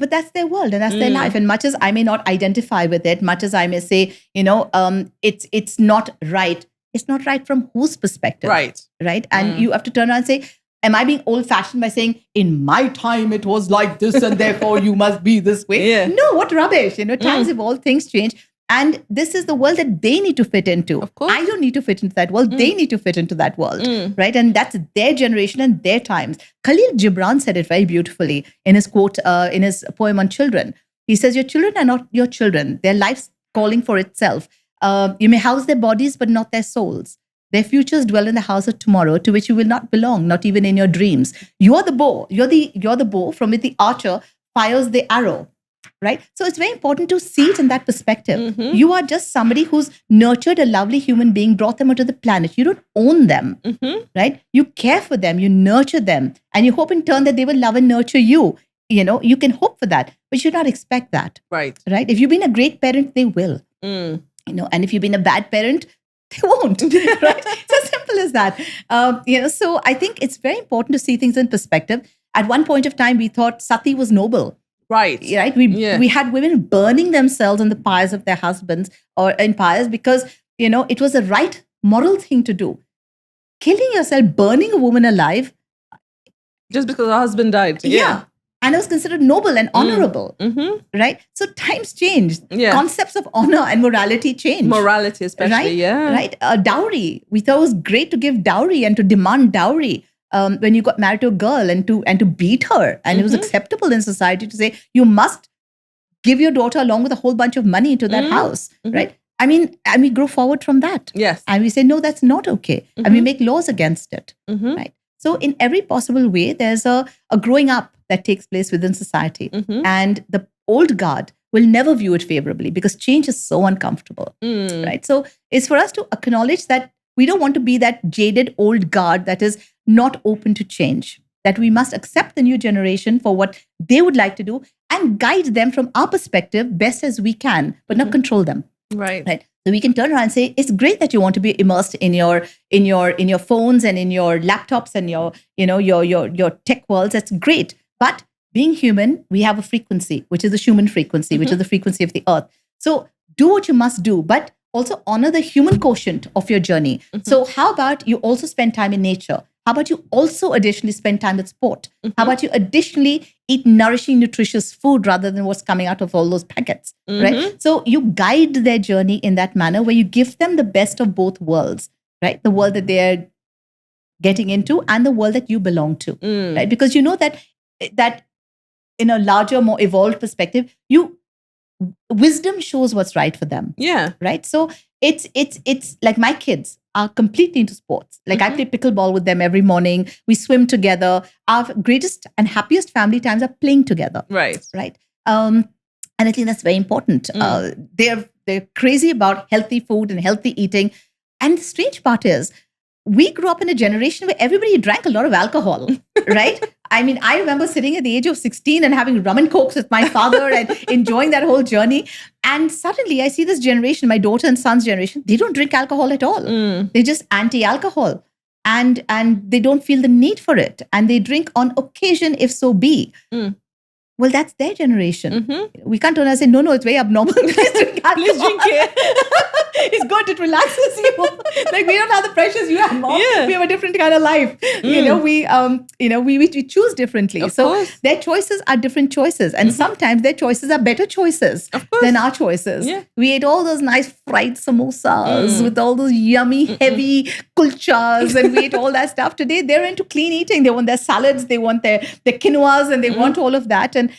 that's their world and that's their life. And much as I may not identify with it, much as I may say, it's not right. It's not right from whose perspective? Right. And you have to turn around and say, am I being old-fashioned by saying, in my time, it was like this, and therefore you must be this way? Yeah. No, what rubbish. Times evolve, things change. And this is the world that they need to fit into. Of course. I don't need to fit into that world. They need to fit into that world, right? And that's their generation and their times. Khalil Gibran said it very beautifully in his quote, in his poem on children. He says, your children are not your children. Their life's calling for itself. You may house their bodies, but not their souls. Their futures dwell in the house of tomorrow, to which you will not belong, not even in your dreams. You are the bow. You're the bow from which the archer fires the arrow, right? So it's very important to see it in that perspective. You are just somebody who's nurtured a lovely human being, brought them onto the planet. You don't own them, right? You care for them, you nurture them, and you hope in turn that they will love and nurture you. You can hope for that, but you should not expect that. Right? If you've been a great parent, they will. And if you've been a bad parent, they won't, right? It's as simple as that. So I think it's very important to see things in perspective. At one point of time, we thought sati was noble. Right. We had women burning themselves in the pyres of their husbands or in pyres because, it was the right moral thing to do. Killing yourself, burning a woman alive. Just because her husband died. Yeah. And it was considered noble and honorable, right? So times changed. Concepts of honor and morality changed. Morality especially, right? Dowry. We thought it was great to give dowry and to demand dowry when you got married to a girl and to beat her. And it was acceptable in society to say, you must give your daughter along with a whole bunch of money into that house, right? I mean, and we grow forward from that. Yes. And we say, no, that's not okay. And we make laws against it, right? So in every possible way, there's a growing up that takes place within society. And the old guard will never view it favorably because change is so uncomfortable, right? So it's for us to acknowledge that we don't want to be that jaded old guard that is not open to change, that we must accept the new generation for what they would like to do and guide them from our perspective best as we can, but not control them. Right. So we can turn around and say, it's great that you want to be immersed in your phones and in your laptops and your tech worlds. That's great. But being human, we have a frequency, which is the human frequency, which is the frequency of the earth. So do what you must do, but also honor the human quotient of your journey. So how about you also spend time in nature? How about you also additionally spend time with sport? How about you additionally eat nourishing, nutritious food rather than what's coming out of all those packets, right? So you guide their journey in that manner where you give them the best of both worlds, right? The world that they're getting into and the world that you belong to, right? Because you know that in a larger, more evolved perspective, wisdom shows what's right for them. Yeah. Right. So it's like my kids are completely into sports. Like I play pickleball with them every morning. We swim together. Our greatest and happiest family times are playing together. Right. Right. And I think that's very important. They're crazy about healthy food and healthy eating. And the strange part is, we grew up in a generation where everybody drank a lot of alcohol, right? I mean, I remember sitting at the age of 16 and having rum and cokes with my father and enjoying that whole journey. And suddenly I see this generation, my daughter and son's generation, they don't drink alcohol at all. They're just anti-alcohol. And they don't feel the need for it. And they drink on occasion, if so be. Well, that's their generation. We can't turn and say, no, it's very abnormal. Please drink alcohol. Please drink it. It's good. It relaxes you. Like, we don't have the pressures you have, Mom. Yeah. We have a different kind of life. We choose differently. Of So course. their choices are different choices. And sometimes their choices are better choices than our choices. Yeah. We ate all those nice fried samosas with all those yummy, heavy kulchas, and we ate all that stuff. Today, they're into clean eating. They want their salads, they want their quinoas, and they want all of that. And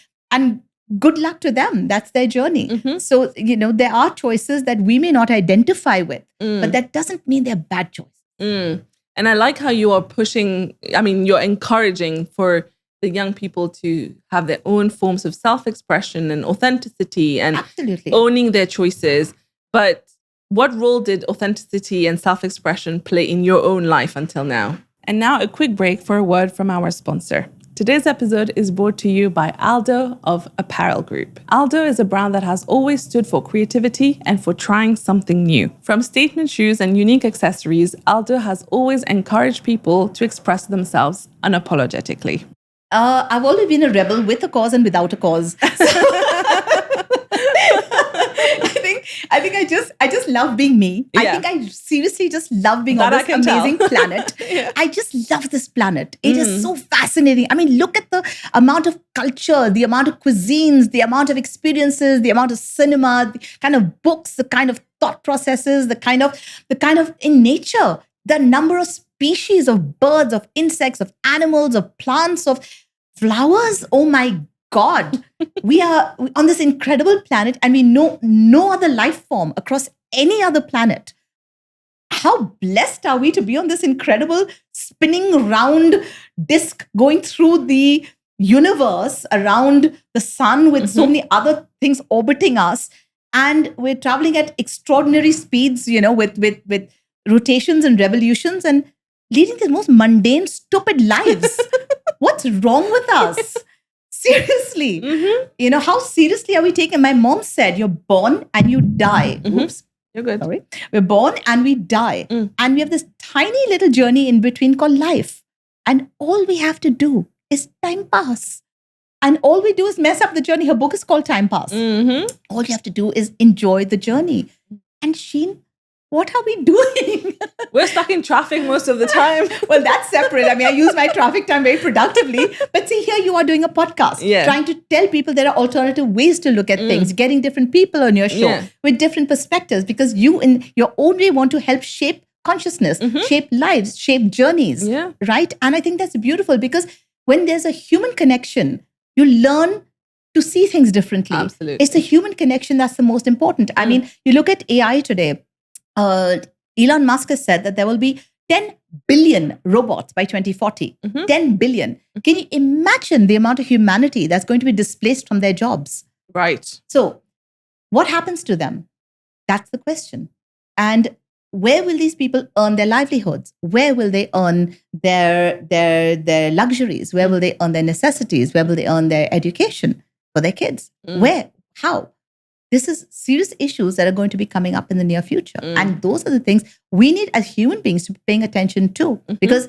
good luck to them. That's their journey. So, there are choices that we may not identify with, but that doesn't mean they're bad choices. And I like how you are you're encouraging for the young people to have their own forms of self-expression and authenticity and Absolutely. owning their choices. But what role did authenticity and self-expression play in your own life until now? And now a quick break for a word from our sponsor. Today's episode is brought to you by ALDO of Apparel Group. ALDO is a brand that has always stood for creativity and for trying something new. From statement shoes and unique accessories, ALDO has always encouraged people to express themselves unapologetically. I've always been a rebel with a cause and without a cause. I think I just love being me. Yeah. I think I seriously just love being That on I this can tell. amazing planet. I just love this planet. It is so fascinating. I mean, look at the amount of culture, the amount of cuisines, the amount of experiences, the amount of cinema, the kind of books, the kind of thought processes, the kind of in nature, the number of species of birds, of insects, of animals, of plants, of flowers. Oh my God, we are on this incredible planet and we know no other life form across any other planet. How blessed are we to be on this incredible spinning round disk going through the universe around the sun with so many other things orbiting us. And we're traveling at extraordinary speeds, with rotations and revolutions and leading the most mundane, stupid lives. What's wrong with us? Seriously, how seriously are we taken? My mom said, you're born and you die. Oops. You're good. Sorry. We're born and we die. And we have this tiny little journey in between called life. And all we have to do is time pass. And all we do is mess up the journey. Her book is called Time Pass. All you have to do is enjoy the journey. And Sheen, what are we doing? We're stuck in traffic most of the time. Well, that's separate. I mean, I use my traffic time very productively. But see, here you are doing a podcast, trying to tell people there are alternative ways to look at things, getting different people on your show with different perspectives, because you, in your own way, want to help shape consciousness, shape lives, shape journeys, right? And I think that's beautiful, because when there's a human connection, you learn to see things differently. Absolutely. It's the human connection that's the most important. I mean, you look at AI today. Elon Musk has said that there will be 10 billion robots by 2040. 10 billion. Can you imagine the amount of humanity that's going to be displaced from their jobs? Right. So what happens to them? That's the question. And where will these people earn their livelihoods? Where will they earn their luxuries? Where will they earn their necessities? Where will they earn their education for their kids? Where? How? This is serious issues that are going to be coming up in the near future. And those are the things we need as human beings to be paying attention to. Because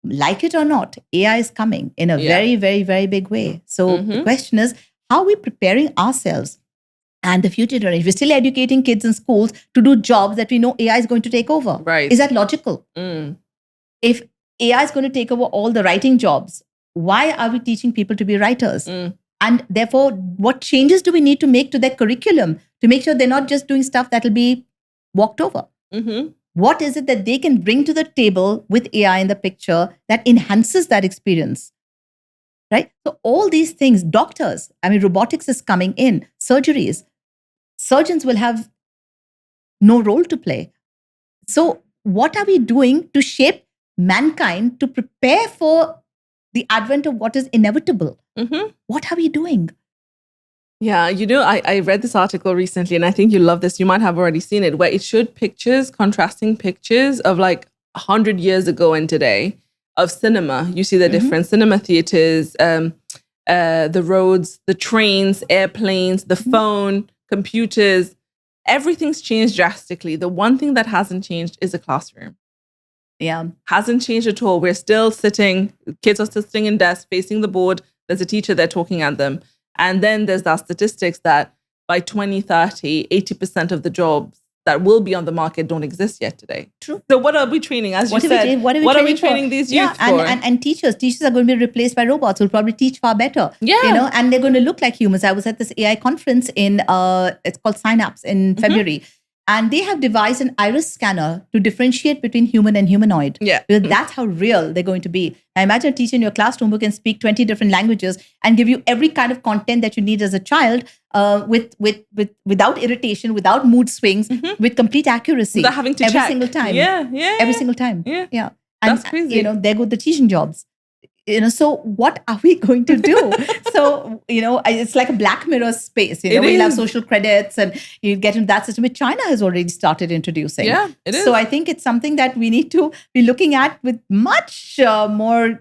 like it or not, AI is coming in a very, very, very big way. So the question is, how are we preparing ourselves and the future generation? We're still educating kids in schools to do jobs that we know AI is going to take over. Right. Is that logical? If AI is going to take over all the writing jobs, why are we teaching people to be writers? And therefore, what changes do we need to make to their curriculum to make sure they're not just doing stuff that will be walked over? What is it that they can bring to the table with AI in the picture that enhances that experience? Right? So all these things, doctors, I mean, robotics is coming in, surgeries, surgeons will have no role to play. So what are we doing to shape mankind to prepare for the advent of what is inevitable? What are we doing? Yeah, I read this article recently, and I think you love this. You might have already seen it, where it showed pictures, contrasting pictures of like 100 years ago and today of cinema. You see the different cinema theaters, the roads, the trains, airplanes, the phone, computers. Everything's changed drastically. The one thing that hasn't changed is a classroom. Yeah. Hasn't changed at all. We're still sitting, kids are still sitting in desks, facing the board. There's a teacher there talking at them. And then there's that statistics that by 2030, 80% of the jobs that will be on the market don't exist yet today. True. So what are we training? As you said, what are we training these youth for? And teachers are going to be replaced by robots who'll probably teach far better. Yeah. And they're going to look like humans. I was at this AI conference in, it's called Synapse in February. And they have devised an iris scanner to differentiate between human and humanoid. Yeah. Because that's how real they're going to be. Now imagine a teacher in your classroom who can speak 20 different languages and give you every kind of content that you need as a child without irritation, without mood swings, with complete accuracy. Without having to every check. single time. Every single time. Yeah. And, that's crazy. there go the teaching jobs. So what are we going to do? So, it's like a Black Mirror space. We'll have social credits and you get into that system, which China has already started introducing. Yeah, it is. So I think it's something that we need to be looking at with much more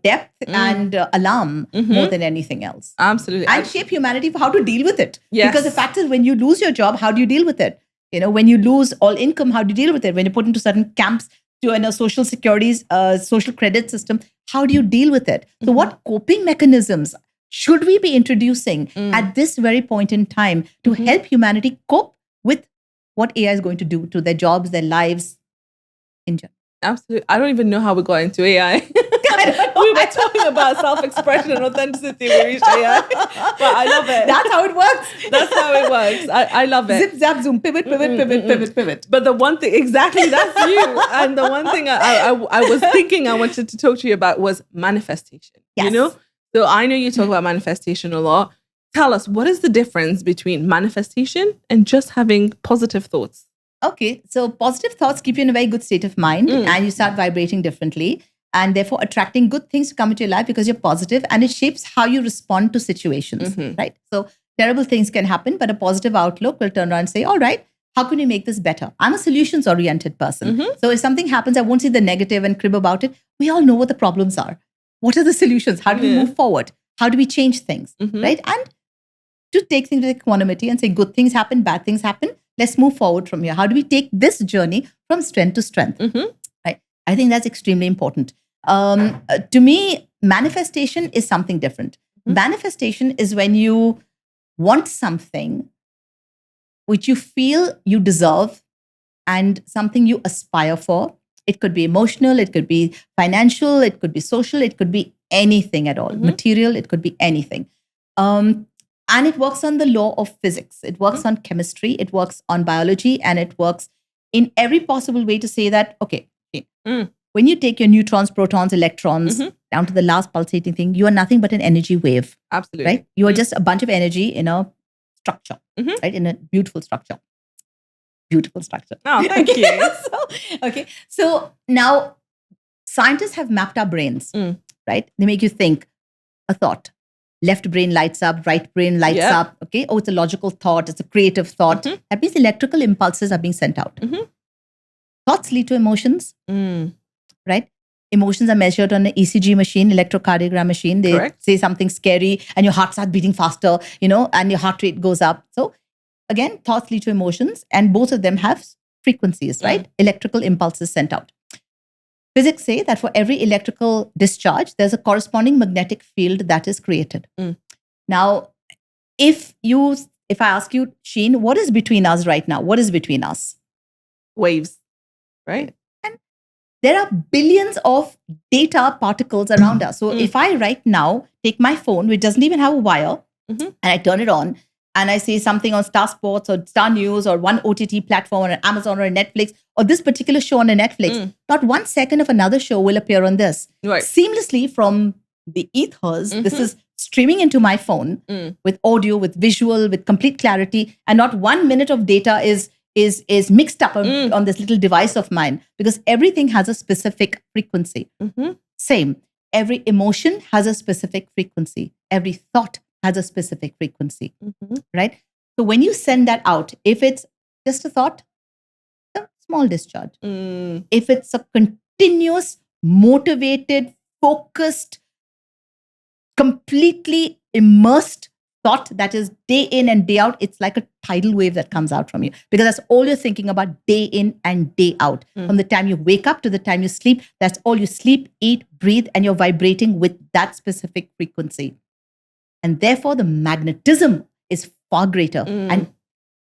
depth and alarm more than anything else. Absolutely. And shape humanity for how to deal with it. Yes. Because the fact is, when you lose your job, how do you deal with it? When you lose all income, how do you deal with it? When you're put into certain camps, to a social securities, social credit system, how do you deal with it? So what coping mechanisms should we be introducing at this very point in time to help humanity cope with what AI is going to do to their jobs, their lives in general? Absolutely. I don't even know how we got into AI. We were talking about self-expression and authenticity. We reached AI. But I love it. That's how it works. That's how it works. I love it. Zip, zap, zoom, pivot. But the one thing, exactly, that's you. And the one thing I was thinking I wanted to talk to you about was manifestation. Yes. So I know you talk about manifestation a lot. Tell us, what is the difference between manifestation and just having positive thoughts? Okay, so positive thoughts keep you in a very good state of mind and you start vibrating differently and therefore attracting good things to come into your life because you're positive, and it shapes how you respond to situations, right? So terrible things can happen, but a positive outlook will turn around and say, all right, how can we make this better? I'm a solutions-oriented person. So if something happens, I won't see the negative and crib about it. We all know what the problems are. What are the solutions? How do we move forward? How do we change things, right? And to take things with equanimity and say good things happen, bad things happen. Let's move forward from here. How do we take this journey from strength to strength? Right? I think that's extremely important. To me, manifestation is something different. Manifestation is when you want something which you feel you deserve and something you aspire for. It could be emotional, it could be financial, it could be social, it could be anything at all. Material, it could be anything. And it works on the law of physics. It works on chemistry. It works on biology. And it works in every possible way to say that, okay, when you take your neutrons, protons, electrons down to the last pulsating thing, you are nothing but an energy wave. Absolutely. Right? You are just a bunch of energy in a structure, right? In a beautiful structure. Beautiful structure. Oh, thank you. So now scientists have mapped our brains, right? They make you think a thought. Left brain lights up, right brain lights up. Okay. Oh, it's a logical thought. It's a creative thought. That means electrical impulses are being sent out. Thoughts lead to emotions, right? Emotions are measured on an ECG machine, electrocardiogram machine. They say something scary and your heart starts beating faster, and your heart rate goes up. So again, thoughts lead to emotions and both of them have frequencies, right? Electrical impulses sent out. Physics say that for every electrical discharge, there's a corresponding magnetic field that is created. Now, if I ask you, Sheen, what is between us right now? What is between us? Waves, right? And there are billions of data particles around us. So if I right now take my phone, which doesn't even have a wire, and I turn it on, and I see something on Star Sports or Star News or one OTT platform or an Amazon or a Netflix or this particular show on a Netflix, not 1 second of another show will appear on this. Right. Seamlessly from the ethers, this is streaming into my phone with audio, with visual, with complete clarity, and not 1 minute of data is mixed up on this little device of mine, because everything has a specific frequency. Same. Every emotion has a specific frequency. Every thought has a specific frequency, right? So when you send that out, if it's just a thought, a small discharge. If it's a continuous, motivated, focused, completely immersed thought that is day in and day out, it's like a tidal wave that comes out from you, because that's all you're thinking about day in and day out. From the time you wake up to the time you sleep, that's all you sleep, eat, breathe, and you're vibrating with that specific frequency. And therefore, the magnetism is far greater, and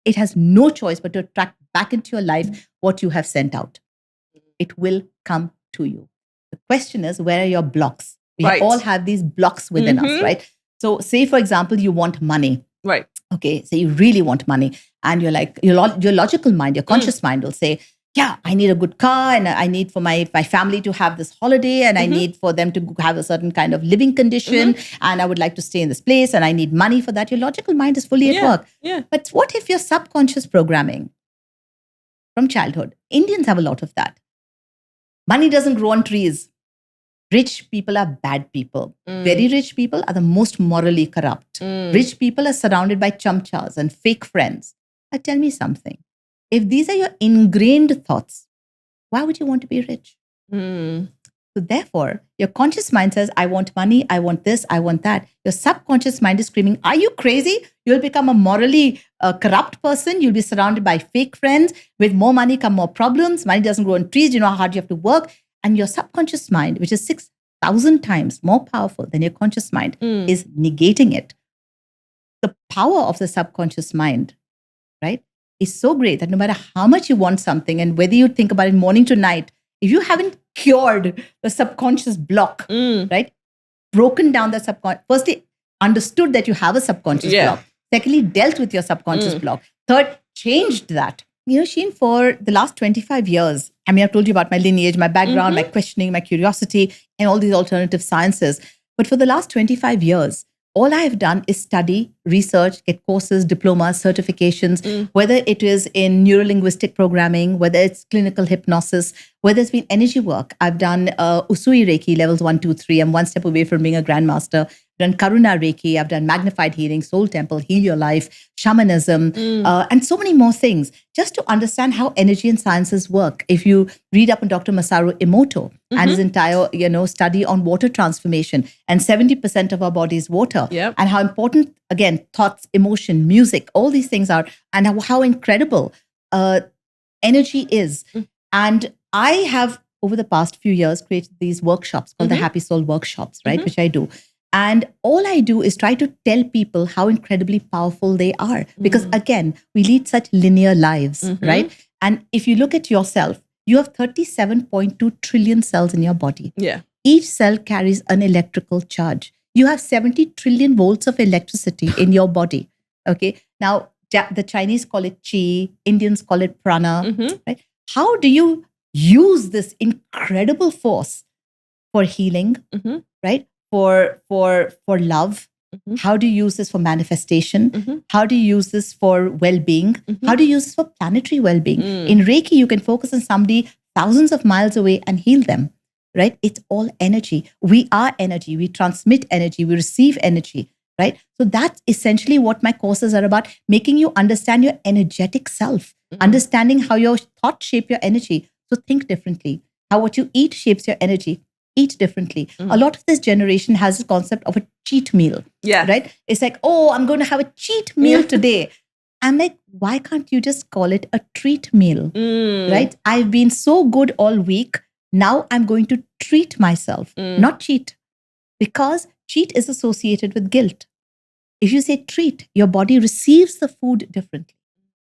it has no choice but to attract back into your life what you have sent out. It will come to you. The question is, where are your blocks? We all have these blocks within us, right? So say, for example, you want money. Right. Okay, so you really want money. And you're like, your logical mind, your conscious mind will say, yeah, I need a good car, and I need for my family to have this holiday, and I need for them to have a certain kind of living condition, and I would like to stay in this place, and I need money for that. Your logical mind is fully at work. Yeah. But what if your subconscious programming from childhood? Indians have a lot of that. Money doesn't grow on trees. Rich people are bad people. Very rich people are the most morally corrupt. Rich people are surrounded by chamchas and fake friends. Now tell me something. If these are your ingrained thoughts, why would you want to be rich? So therefore, your conscious mind says, I want money, I want this, I want that. Your subconscious mind is screaming, are you crazy? You'll become a morally corrupt person. You'll be surrounded by fake friends. With more money come more problems. Money doesn't grow on trees. You know how hard you have to work. And your subconscious mind, which is 6,000 times more powerful than your conscious mind, is negating it. The power of the subconscious mind, right, is so great that no matter how much you want something, and whether you think about it morning to night, if you haven't cured the subconscious block, right, broken down the subconscious, firstly, understood that you have a subconscious block. Secondly, dealt with your subconscious block. Third, changed that. You know, Sheen, for the last 25 years, I mean, I've told you about my lineage, my background, my questioning, my curiosity, and all these alternative sciences. But for the last 25 years, all I have done is study, research, get courses, diplomas, certifications, whether it is in neurolinguistic programming, whether it's clinical hypnosis, whether it's been energy work. I've done Usui Reiki levels 1, 2, 3. I'm one step away from being a grandmaster. I've done Karuna Reiki. I've done magnified healing, soul temple, heal your life, shamanism, and so many more things, just to understand how energy and sciences work. If you read up on Dr. Masaru Emoto and his entire, study on water transformation, and 70% of our body is water, and how important, again, thoughts, emotion, music, all these things are, and how incredible energy is. And I have, over the past few years, created these workshops called the Happy Soul Workshops, right, which I do. And all I do is try to tell people how incredibly powerful they are. Because again, we lead such linear lives, right? And if you look at yourself, you have 37.2 trillion cells in your body. Yeah. Each cell carries an electrical charge. You have 70 trillion volts of electricity in your body. Okay. Now, the Chinese call it chi, Indians call it prana, right? How do you use this incredible force for healing, right? For love? How do you use this for manifestation? How do you use this for well-being? How do you use this for planetary well-being? In Reiki, you can focus on somebody thousands of miles away and heal them, right? It's all energy. We are energy. We transmit energy. We receive energy, right? So that's essentially what my courses are about, making you understand your energetic self, understanding how your thoughts shape your energy. So think differently. How what you eat shapes your energy. Eat differently. A lot of this generation has a concept of a cheat meal, right? It's like, oh, I'm going to have a cheat meal today. I'm like, why can't you just call it a treat meal, right? I've been so good all week. Now I'm going to treat myself, not cheat, because cheat is associated with guilt. If you say treat, your body receives the food differently.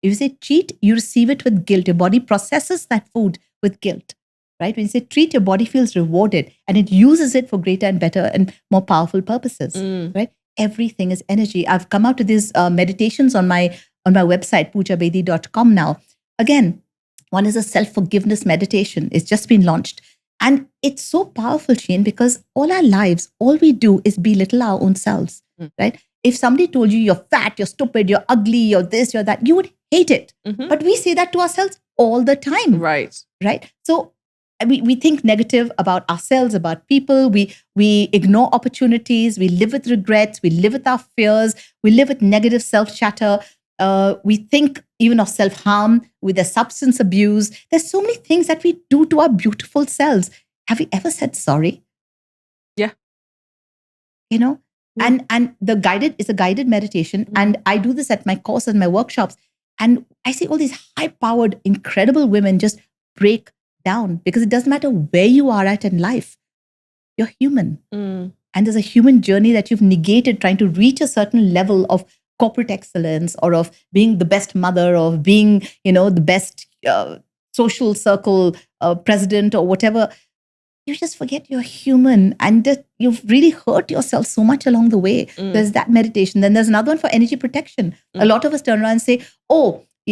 If you say cheat, you receive it with guilt. Your body processes that food with guilt, right? When you say treat, your body feels rewarded and it uses it for greater and better and more powerful purposes, right? everything is energy. I've come out to these meditations on my website, poojabedi.com now. Again, one is a self-forgiveness meditation. It's just been launched. And it's so powerful, Sheen, because all our lives, all we do is belittle our own selves, right? If somebody told you you're fat, you're stupid, you're ugly, you're this, you're that, you would hate it. But we say that to ourselves all the time. Right. So we think negative about ourselves, about people. We ignore opportunities. We live with regrets. We live with our fears. We live with negative self-chatter. We think even of self-harm, with the substance abuse. There's so many things that we do to our beautiful selves. Have you ever said sorry? Yeah. You know? And it's a guided meditation. And I do this at my courses, my workshops. And I see all these high-powered, incredible women just break down, because it doesn't matter where you are at in life. You're human. And there's a human journey that you've negated trying to reach a certain level of corporate excellence, or of being the best mother, or of being, the best social circle president, or whatever. You just forget you're human, and that you've really hurt yourself so much along the way. There's that meditation. Then there's another one for energy protection. A lot of us turn around and say,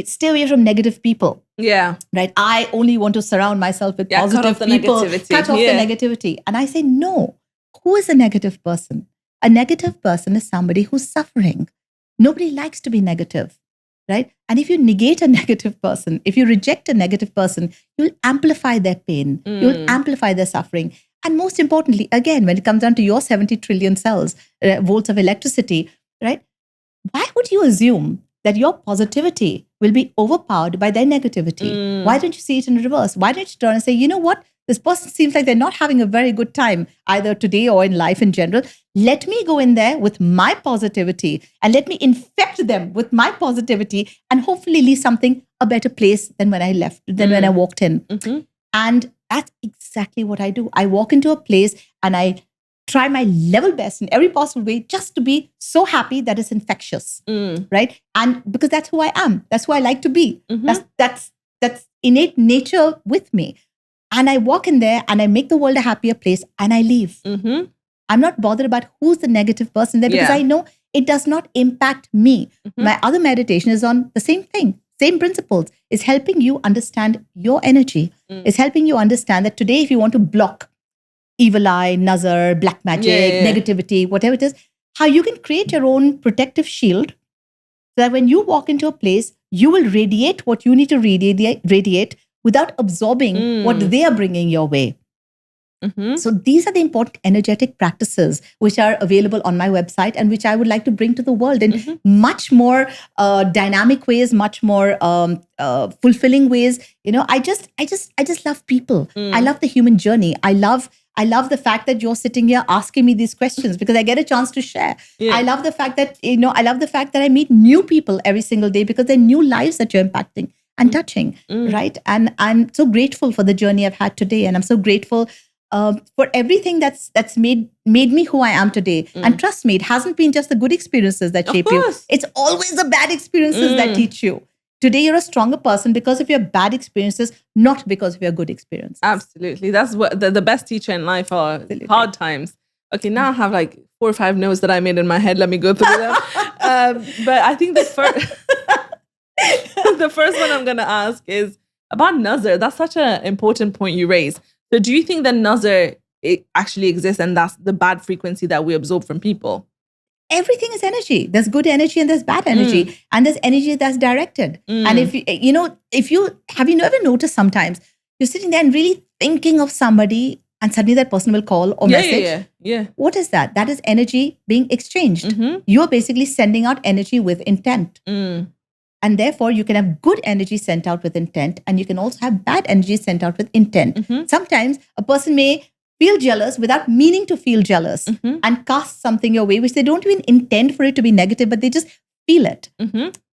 stay away from negative people. Yeah. Right. I only want to surround myself with positive cut off the people. Negativity. Cut off the negativity. And I say, no. Who is a negative person? A negative person is somebody who's suffering. Nobody likes to be negative. Right? And if you negate a negative person, if you reject a negative person, you'll amplify their pain. You'll amplify their suffering. And most importantly, again, when it comes down to your 70 trillion volts of electricity, right? Why would you assume that your positivity will be overpowered by their negativity? Why don't you see it in reverse? Why don't you turn and say, you know what? This person seems like they're not having a very good time, either today or in life in general. Let me go in there with my positivity, and let me infect them with my positivity, and hopefully leave something a better place than when I left, than when I walked in. And that's exactly what I do. I walk into a place and I try my level best in every possible way just to be so happy that it's infectious, right? And because that's who I am. That's who I like to be. That's innate nature with me. And I walk in there and I make the world a happier place, and I leave. I'm not bothered about who's the negative person there, because I know it does not impact me. My other meditation is on the same thing, same principles. It's helping you understand your energy. It's helping you understand that today, if you want to block evil eye, nazar, black magic, negativity, whatever it is, how you can create your own protective shield, so that when you walk into a place, you will radiate what you need to radiate without absorbing what they are bringing your way. So these are the important energetic practices which are available on my website, and which I would like to bring to the world in much more dynamic ways, much more fulfilling ways. I just love people. I love the human journey. I love the fact that you're sitting here asking me these questions, because I get a chance to share. I love the fact that I meet new people every single day, because they're new lives that you're impacting and touching, right? And I'm so grateful for the journey I've had today, and I'm so grateful for everything that's made me who I am today. And trust me, it hasn't been just the good experiences that shape you. It's always the bad experiences that teach you. Today, you're a stronger person because of your bad experiences, not because of your good experiences. Absolutely. That's what the best teacher in life are. Hard times. Okay, now I have like 4 or 5 notes that I made in my head. Let me go through them. But I think the first one I'm going to ask is about nazar. That's such an important point you raise. So do you think that nazar actually exists, and that's the bad frequency that we absorb from people? Everything is energy. There's good energy and there's bad energy, and there's energy that's directed. And if you have you ever noticed sometimes you're sitting there and really thinking of somebody, and suddenly that person will call or message. Yeah. What is that? That is energy being exchanged. You are basically sending out energy with intent. And therefore, you can have good energy sent out with intent, and you can also have bad energy sent out with intent. Sometimes a person may feel jealous without meaning to feel jealous and cast something your way, which they don't even intend for it to be negative, but they just feel it,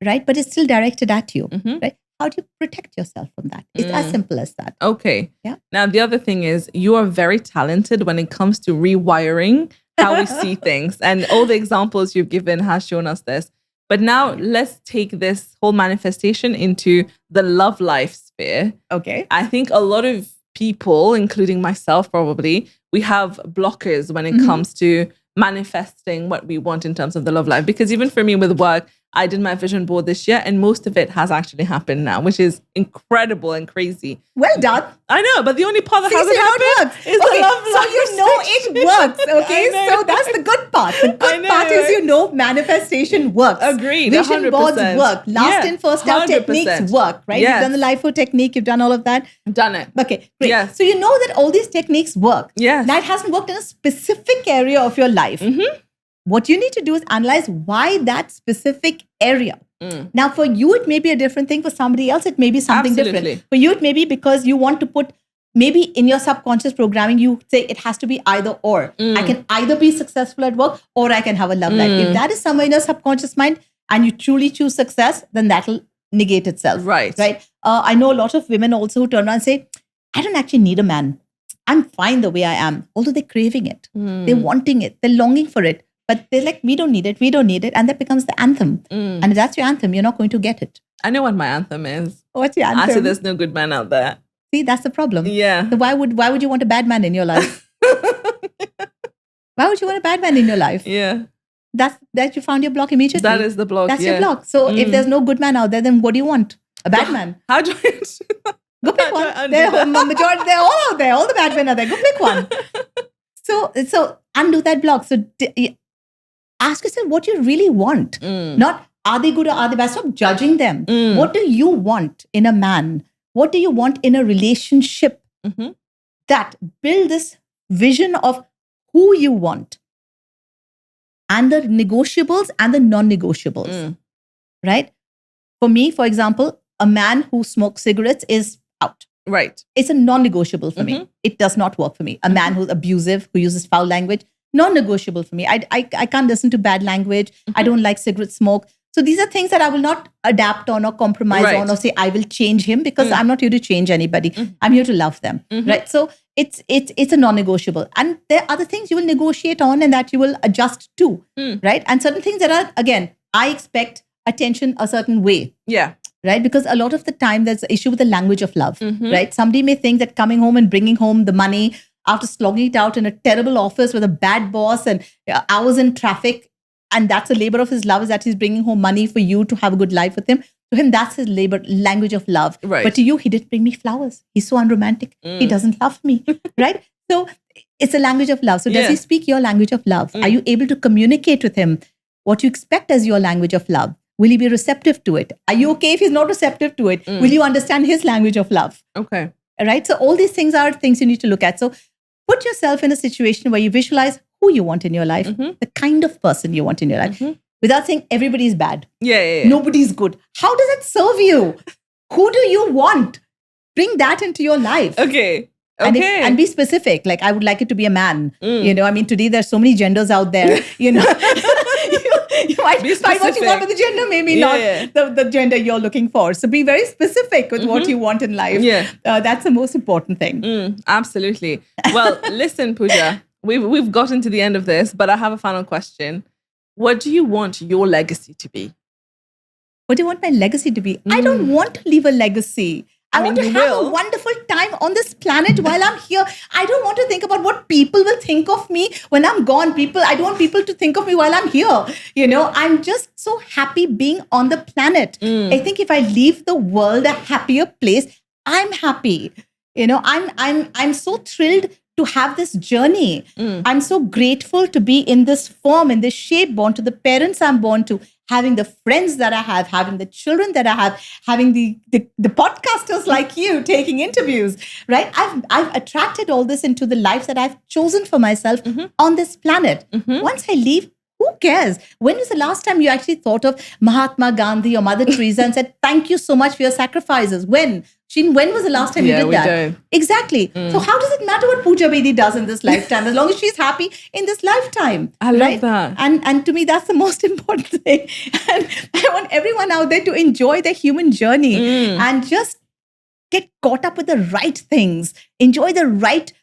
right? But it's still directed at you, right? How do you protect yourself from that? It's as simple as that. Okay. Yeah. Now, the other thing is you are very talented when it comes to rewiring how we see things. And all the examples you've given has shown us this. But now let's take this whole manifestation into the love life sphere. Okay. I think a lot of people, including myself probably, we have blockers when it comes to manifesting what we want in terms of the love life. Because even for me with work, I did my vision board this year and most of it has actually happened now, which is incredible and crazy. Well done. I know, but the only part that hasn't happened is okay, the love so life. you know it works, okay? So that's the good part. The good part is manifestation works. Agreed, Vision 100%. boards work. Last in, first out 100%. techniques work, right? Yes. You've done the LIFO technique, you've done all of that. I've done it. Okay, great. Yes. So you know that all these techniques work. Yes. Now it hasn't worked in a specific area of your life. What you need to do is analyze why that specific area. Now, for you, it may be a different thing. For somebody else, it may be something different. For you, it may be because you want to put, maybe in your subconscious programming, you say it has to be either or. I can either be successful at work or I can have a love life. If that is somewhere in your subconscious mind and you truly choose success, then that'll negate itself. Right. I know a lot of women also who turn around and say, I don't actually need a man. I'm fine the way I am. Although they're craving it. They're wanting it. They're longing for it. But they're like, we don't need it. We don't need it. And that becomes the anthem. And if that's your anthem, you're not going to get it. I know what my anthem is. What's your anthem? I say there's no good man out there. See, that's the problem. Yeah. So why would you want a bad man in your life? Why would you want a bad man in your life? Yeah. That you found your block immediately. That is the block. That's your block. So if there's no good man out there, then what do you want? A bad man. How do I... Go pick one. They're all out there. All the bad men are there. Go pick one. So undo that block. So ask yourself what you really want. Not are they good or are they bad? Stop judging them. What do you want in a man? What do you want in a relationship? That build this vision of who you want and the negotiables and the non-negotiables. Right? For me, for example, a man who smokes cigarettes is out. Right. It's a non-negotiable for me. It does not work for me. A man who's abusive, who uses foul language, non-negotiable for me. I can't listen to bad language. I don't like cigarette smoke. So these are things that I will not adapt on or compromise on or say I will change him because I'm not here to change anybody. I'm here to love them. Right. So it's a non-negotiable. And there are other things you will negotiate on and that you will adjust to. Right. And certain things that are, again, I expect attention a certain way. Yeah. Right? Because a lot of the time there's an issue with the language of love, right? Somebody may think that coming home and bringing home the money after slogging it out in a terrible office with a bad boss and hours in traffic, and that's a labor of his love, is that he's bringing home money for you to have a good life with him. To him, that's his language of love. Right. But to you, he didn't bring me flowers. He's so unromantic. He doesn't love me, right? So it's a language of love. So does he speak your language of love? Are you able to communicate with him what you expect as your language of love? Will he be receptive to it? Are you okay if he's not receptive to it? Will you understand his language of love? Okay. Right? So all these things are things you need to look at. So put yourself in a situation where you visualize who you want in your life, the kind of person you want in your life, without saying everybody's bad. Yeah. Nobody's good. How does it serve you? Who do you want? Bring that into your life. Okay. And be specific. Like, I would like it to be a man. Today there's so many genders out there. You might find what you want with the gender, maybe not the gender you're looking for. So be very specific with what you want in life. That's the most important thing. Absolutely. Well, listen, Pooja, we've gotten to the end of this, but I have a final question. What do you want your legacy to be? What do you want my legacy to be? I don't want to leave a legacy. I want to have a wonderful time on this planet while I'm here. I don't want to think about what people will think of me when I'm gone. I don't want people to think of me while I'm here. I'm just so happy being on the planet. I think if I leave the world a happier place, I'm happy. I'm so thrilled to have this journey. I'm so grateful to be in this form, in this shape, born to the parents I'm born to, having the friends that I have, having the children that I have, having the podcasters like you taking interviews, right? I've attracted all this into the life that I've chosen for myself on this planet. Once I leave, who cares? When was the last time you actually thought of Mahatma Gandhi or Mother Teresa and said, thank you so much for your sacrifices? When? Sheen, when was the last time you did that? Don't. Exactly. So how does it matter what Pooja Bedi does in this lifetime, as long as she's happy in this lifetime? I love that. And to me, that's the most important thing. And I want everyone out there to enjoy their human journey and just get caught up with the right things. Enjoy the right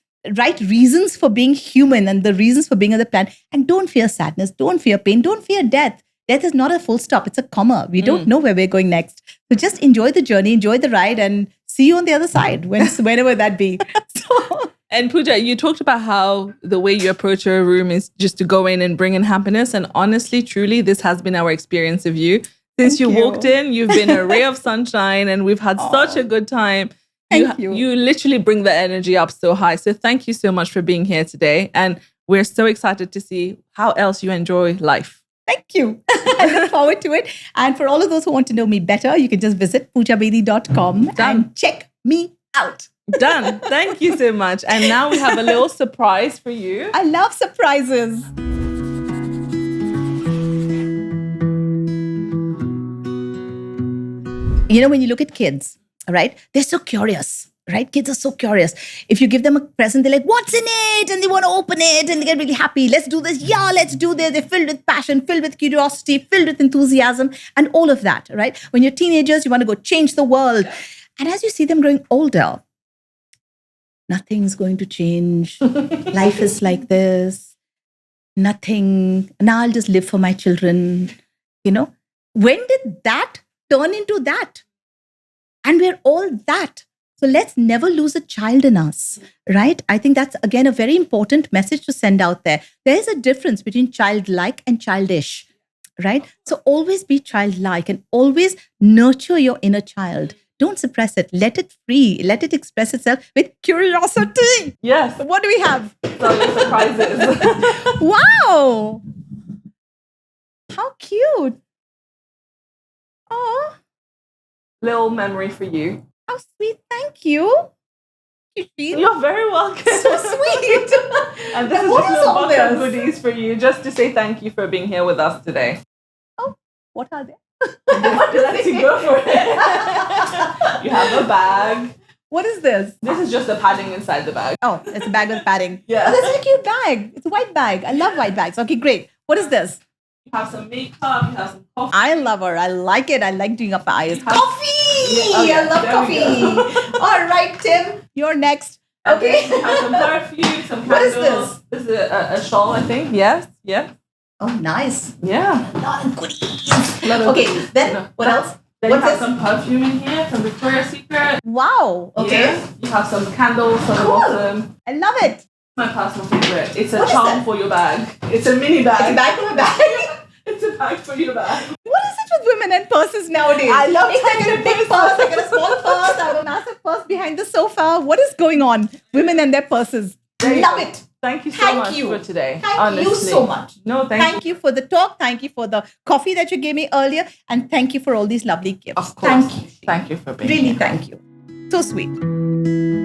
reasons for being human and the reasons for being on the planet. And don't fear sadness. Don't fear pain. Don't fear death. Death is not a full stop. It's a comma. We don't know where we're going next. So just enjoy the journey, enjoy the ride, and see you on the other side, whenever that be. So And Pooja, you talked about how the way you approach your room is just to go in and bring in happiness. And honestly, truly, this has been our experience of you. Since you walked in, you've been a ray of sunshine and we've had such a good time. Thank you. You literally bring the energy up so high. So thank you so much for being here today. And we're so excited to see how else you enjoy life. Thank you. I look forward to it. And for all of those who want to know me better, you can just visit poojabedi.com and check me out. Done. Thank you so much. And now we have a little surprise for you. I love surprises. You know, when you look at kids, right? They're so curious, right? Kids are so curious. If you give them a present, they're like, what's in it? And they want to open it and they get really happy. Let's do this. Yeah, let's do this. They're filled with passion, filled with curiosity, filled with enthusiasm and all of that, right? When you're teenagers, you want to go change the world. And as you see them growing older, nothing's going to change. Life is like this. Nothing. Now I'll just live for my children. You know, when did that turn into that? And we're all that. So let's never lose a child in us, right? I think that's, again, a very important message to send out there. There's a difference between childlike and childish, right? So always be childlike and always nurture your inner child. Don't suppress it. Let it free. Let it express itself with curiosity. Yes. What do we have? Some surprises. Wow. How cute. Oh, Little memory for you. how sweet. Thank you. You're very welcome. So sweet. And this is What just is a all box of this? goodies for you, just to say thank you for being here with us today. Oh, what are they? Let's go for it. You have a bag. What is this? This is just the padding inside the bag. Oh, it's a bag with padding. Yeah. Oh, this is a cute bag. It's a white bag. I love white bags. Okay, great. What is this? You have some makeup, you have some coffee. I love her. I like it. I like doing up my eyes. have- Coffee! Yeah, oh, yeah. I love There we coffee. All right, Tim, you're next. And then Okay. you have some perfume, some What is candles. This is a shawl, I think. Yes. Yeah. Oh, nice. Yeah. A lot of goodies. Lot of Okay, goodies. then No. what else? Then What's you have this? some perfume in here from Victoria's Secret. Wow. Okay. Yes. You have some candles on the Cool. bottom. I love it. My personal favorite. It's a What is charm that? for your bag. It's a mini bag. It's a bag for a bag. It's a bag for your bag. What is it with women and purses nowadays? I love I get a big purse, I get a small purse, I have a massive purse behind the sofa. What is going on? Women and their purses. There you Love go. it. Thank you so Thank much you. for today. Thank honestly. you so much. No, Thank you for the talk. Thank you for the coffee that you gave me earlier. And thank you for all these lovely gifts. Of course. Thank you. Thank you for being Really, here. thank you. So sweet.